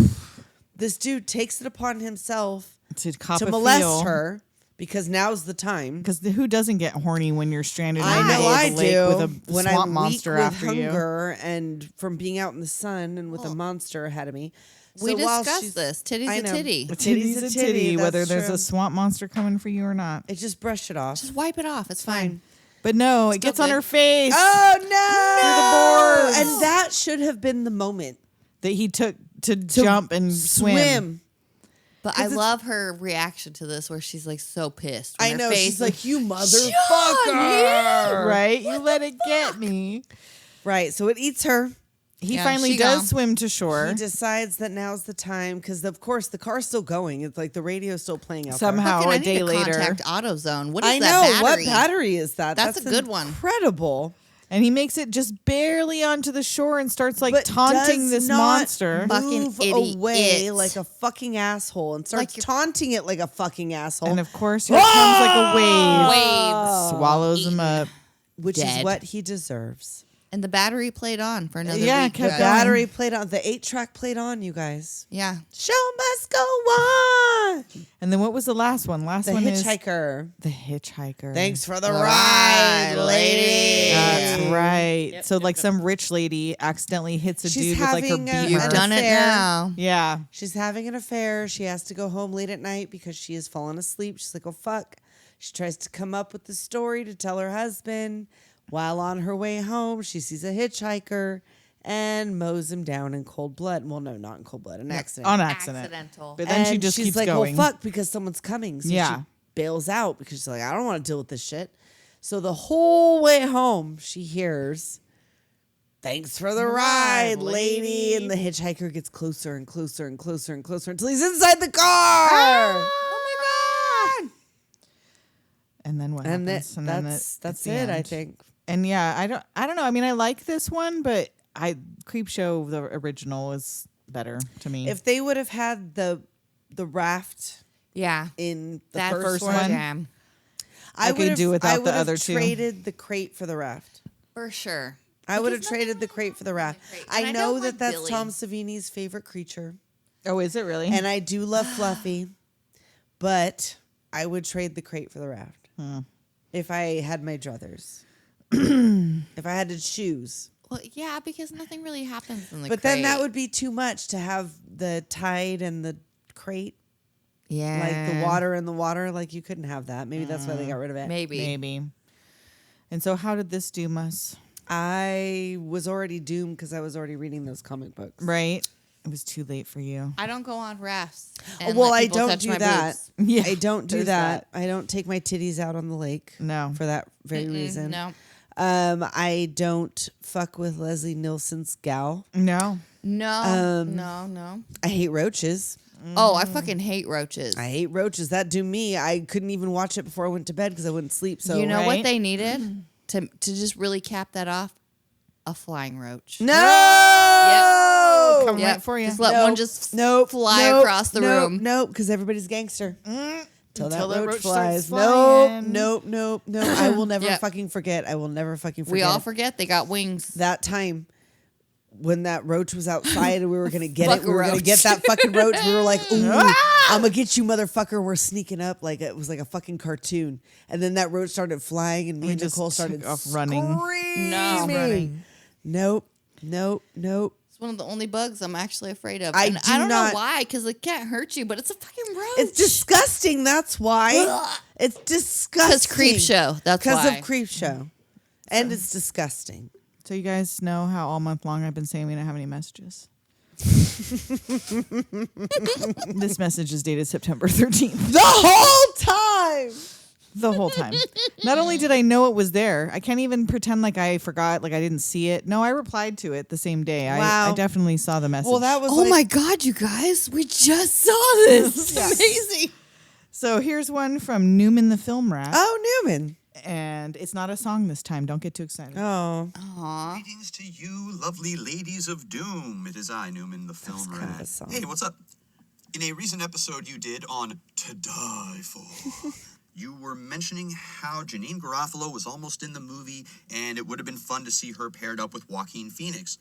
this dude takes it upon himself To cop to a molest feel. her because now's the time. Because who doesn't get horny when you're stranded in I the know middle I of the lake do. with a When swamp I'm monster weak with after you? hunger and from being out in the sun and with a monster ahead of me. We So while discussed she's- this. Titty's I a know. titty. A Titty's a titty, that's whether there's true. a swamp monster coming for you or not. It just brush it off. Just wipe it off. It's fine. But no, it Still gets on good. her face Oh no! boards. And that should have been the moment. that he took to jump and swim. But I love her reaction to this where she's like so pissed. When I her know. face She's is like, you motherfucker. Right? You let it get me. Right. So it eats her. He Yeah, finally she does gone. swim to shore. He decides that now's the time because, of course, the car's still going. It's like the radio's still playing out Somehow Fucking, I a need day to later. contact AutoZone. What there. is I know. that What battery? battery is that? That's a good one. Incredible. And he makes it just barely onto the shore and starts like But taunting does this not monster. Fucking move idiot. away like a fucking asshole and starts Like you're- taunting it like a fucking asshole. And of course, here comes like a wave. Waves. Swallows him up. which is dead. what he deserves. And the battery played on for another Yeah, week. kept The going. battery played on. The 8-track played on, you guys. Yeah. Show must go on. And then what was the last one? Last The one hitchhiker. is the hitchhiker. Thanks for the ride, ride, lady. That's right. So like some rich lady accidentally hits a She's dude with like her having a- beamer. You've done it affair. now. Yeah. She's having an affair. She has to go home late at night because she has fallen asleep. She's like, oh, fuck. She tries to come up with the story to tell her husband. While on her way home, she sees a hitchhiker and mows him down in cold blood. Well, no, not in cold blood, an accident. On accident. Accidental. But then she And just she's keeps like, going. well, fuck, because someone's coming. So Yeah. she bails out because she's like, I don't want to deal with this shit. So the whole way home, she hears, thanks for the ride, lady. And the hitchhiker gets closer and closer and closer and closer until he's inside the car. Oh my God. And then what And happens? that's it's the it, I end. think. And yeah, I don't know. I mean, I like this one, but Creepshow the original is better to me. If they would have had the raft Yeah. in the That first one. one, Jam. I could do without the other two. traded the crate for the raft. For sure. I would have Because traded nothing the crate for the raft. crate. I And I know don't that like that's Billy. Tom Savini's favorite creature. Oh, is it really? And I do love Fluffy, but I would trade the crate for the raft if I had my druthers. If I had to choose. Well, yeah, because nothing really happens in the But crate. then that would be too much to have the tide and the crate, yeah. like the water and the water. Like you couldn't have that. Maybe that's why they got rid of it. Maybe. Maybe. And so, how did this doom us? I was already doomed because I was already reading those comic books. Right? It was too late for you. I don't go on rafts. and Well, let I people don't touch do my that. boobs. Yeah, I don't do there's that. I don't take my titties out on the lake. No. For that very reason. No. I don't fuck with Leslie Nielsen's gal. No. No. No. I hate roaches. Oh, I fucking hate roaches. I hate roaches. That do me. I couldn't even watch it before I went to bed because I wouldn't sleep. So you know Right? what they needed to just really cap that off? A flying roach. no. Come Yep. right for you. Just let one just Nope. fly Nope. across the nope. room. Nope, because everybody's gangster. Till Until that that roach roach flies. starts Nope. flying. Nope. I will never Yep. fucking forget. I will never fucking forget. We all forget they got wings. that time when that roach was outside and we were gonna get Fuck it. We were gonna roach. get that fucking roach. We were like, ooh, I'm gonna get you, motherfucker. We're sneaking up like it was like a fucking cartoon. And then that roach started flying and me and just Nicole took started off running. No. Running. Nope. It's one of the only bugs I'm actually afraid of. I And do I don't not- know why, because it can't hurt you, but it's a fucking roach. It's disgusting. That's why. It's disgusting. Because Creepshow. That's Because why. of Creepshow. And it's disgusting. So you guys know how all month long I've been saying we don't have any messages. This message is dated September 13th. The whole time. The whole time. Not only did I know it was there, I can't even pretend like I forgot, like I didn't see it. No, I replied to it the same day. Wow. I definitely saw the message. Well, that was Oh my God, you guys. We just saw this. It's amazing. So here's one from Newman the Film Rat. Oh, Newman. And it's not a song this time. Don't get too excited. Oh. Greetings to you, lovely ladies of doom. It is I, Newman, the film kind of a rat. song. Hey, what's up? In a recent episode you did on To Die For, you were mentioning how Janine Garofalo was almost in the movie, and it would have been fun to see her paired up with Joaquin Phoenix.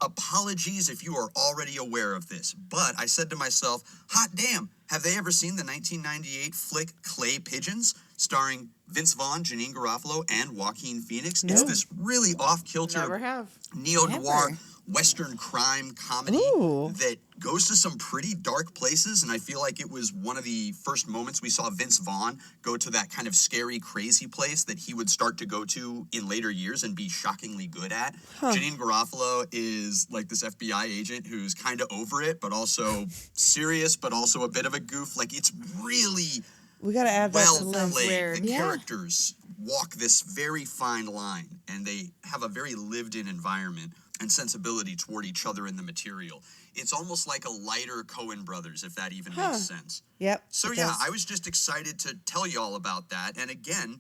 Apologies if you are already aware of this, but I said to myself, hot damn, have they ever seen the 1998 flick Clay Pigeons, starring Vince Vaughn, Janine Garofalo, and Joaquin Phoenix? No. It's this really off-kilter Never have. neo-noir Western crime comedy Ooh. that goes to some pretty dark places, and I feel like it was one of the first moments we saw Vince Vaughn go to that kind of scary, crazy place that he would start to go to in later years and be shockingly good at. Janine Garofalo is like this FBI agent who's kind of over it, but also serious, but also a bit of a goof. Like, it's really We got to add that well to the list. played. The characters walk this very fine line, and they have a very lived-in environment and sensibility toward each other in the material. It's almost like a lighter Coen Brothers, if that even makes sense. Yep. So it yeah, does. I was just excited to tell y'all about that. And again,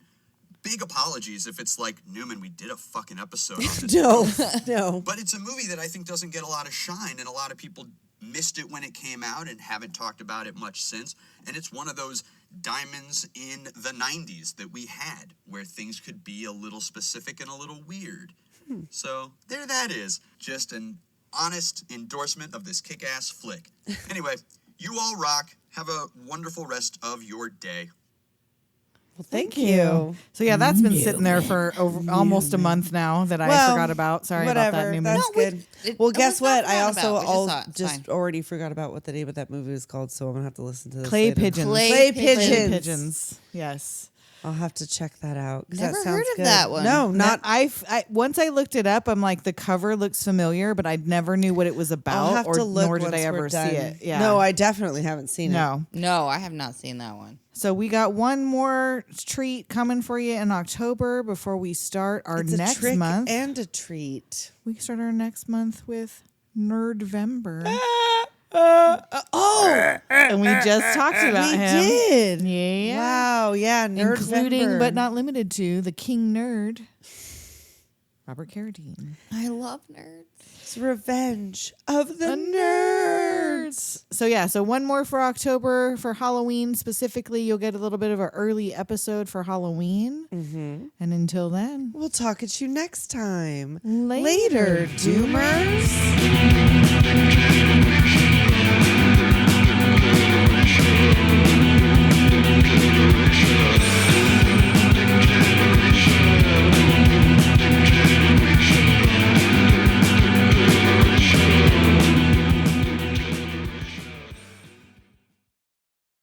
big apologies if it's like, Newman, we did a fucking episode on this. No. But it's a movie that I think doesn't get a lot of shine, and a lot of people missed it when it came out and haven't talked about it much since. And it's one of those diamonds in the 90s that we had, where things could be a little specific and a little weird. So there that is. Just an honest endorsement of this kick-ass flick. Anyway, you all rock. Have a wonderful rest of your day. Well, thank you. So yeah, that's been sitting there for almost a month now that I forgot about. Sorry about that, Newman. That's good. it Well, was guess not what? I forgotten also about. We just saw it. It's just fine. already forgot about what the name of that movie was called, so I'm gonna have to listen to this. Clay later. pigeons. Clay Clay pigeons. pigeons. Yes. I'll have to check that out. 'Cause Never that heard sounds of good. that one. No, not. I once I looked it up, I'm like, the cover looks familiar, but I never knew what it was I'll about, have or to look nor did once I we're ever see done. it. Yeah. No, I definitely haven't seen it. no. No, I have not seen that one. So we got one more treat coming for you in October before we start our It's a next trick month. and a treat. We start our next month with Nerdvember. And we just talked about We him. did. Yeah. Wow. Yeah. Nerdvember. Including but not limited to the King Nerd, Robert Carradine. I love nerds. It's Revenge of the Nerds. So yeah, so one more for October for Halloween specifically. You'll get a little bit of an early episode for Halloween. Mm-hmm. And until then, We'll talk at you next time. later Doomers.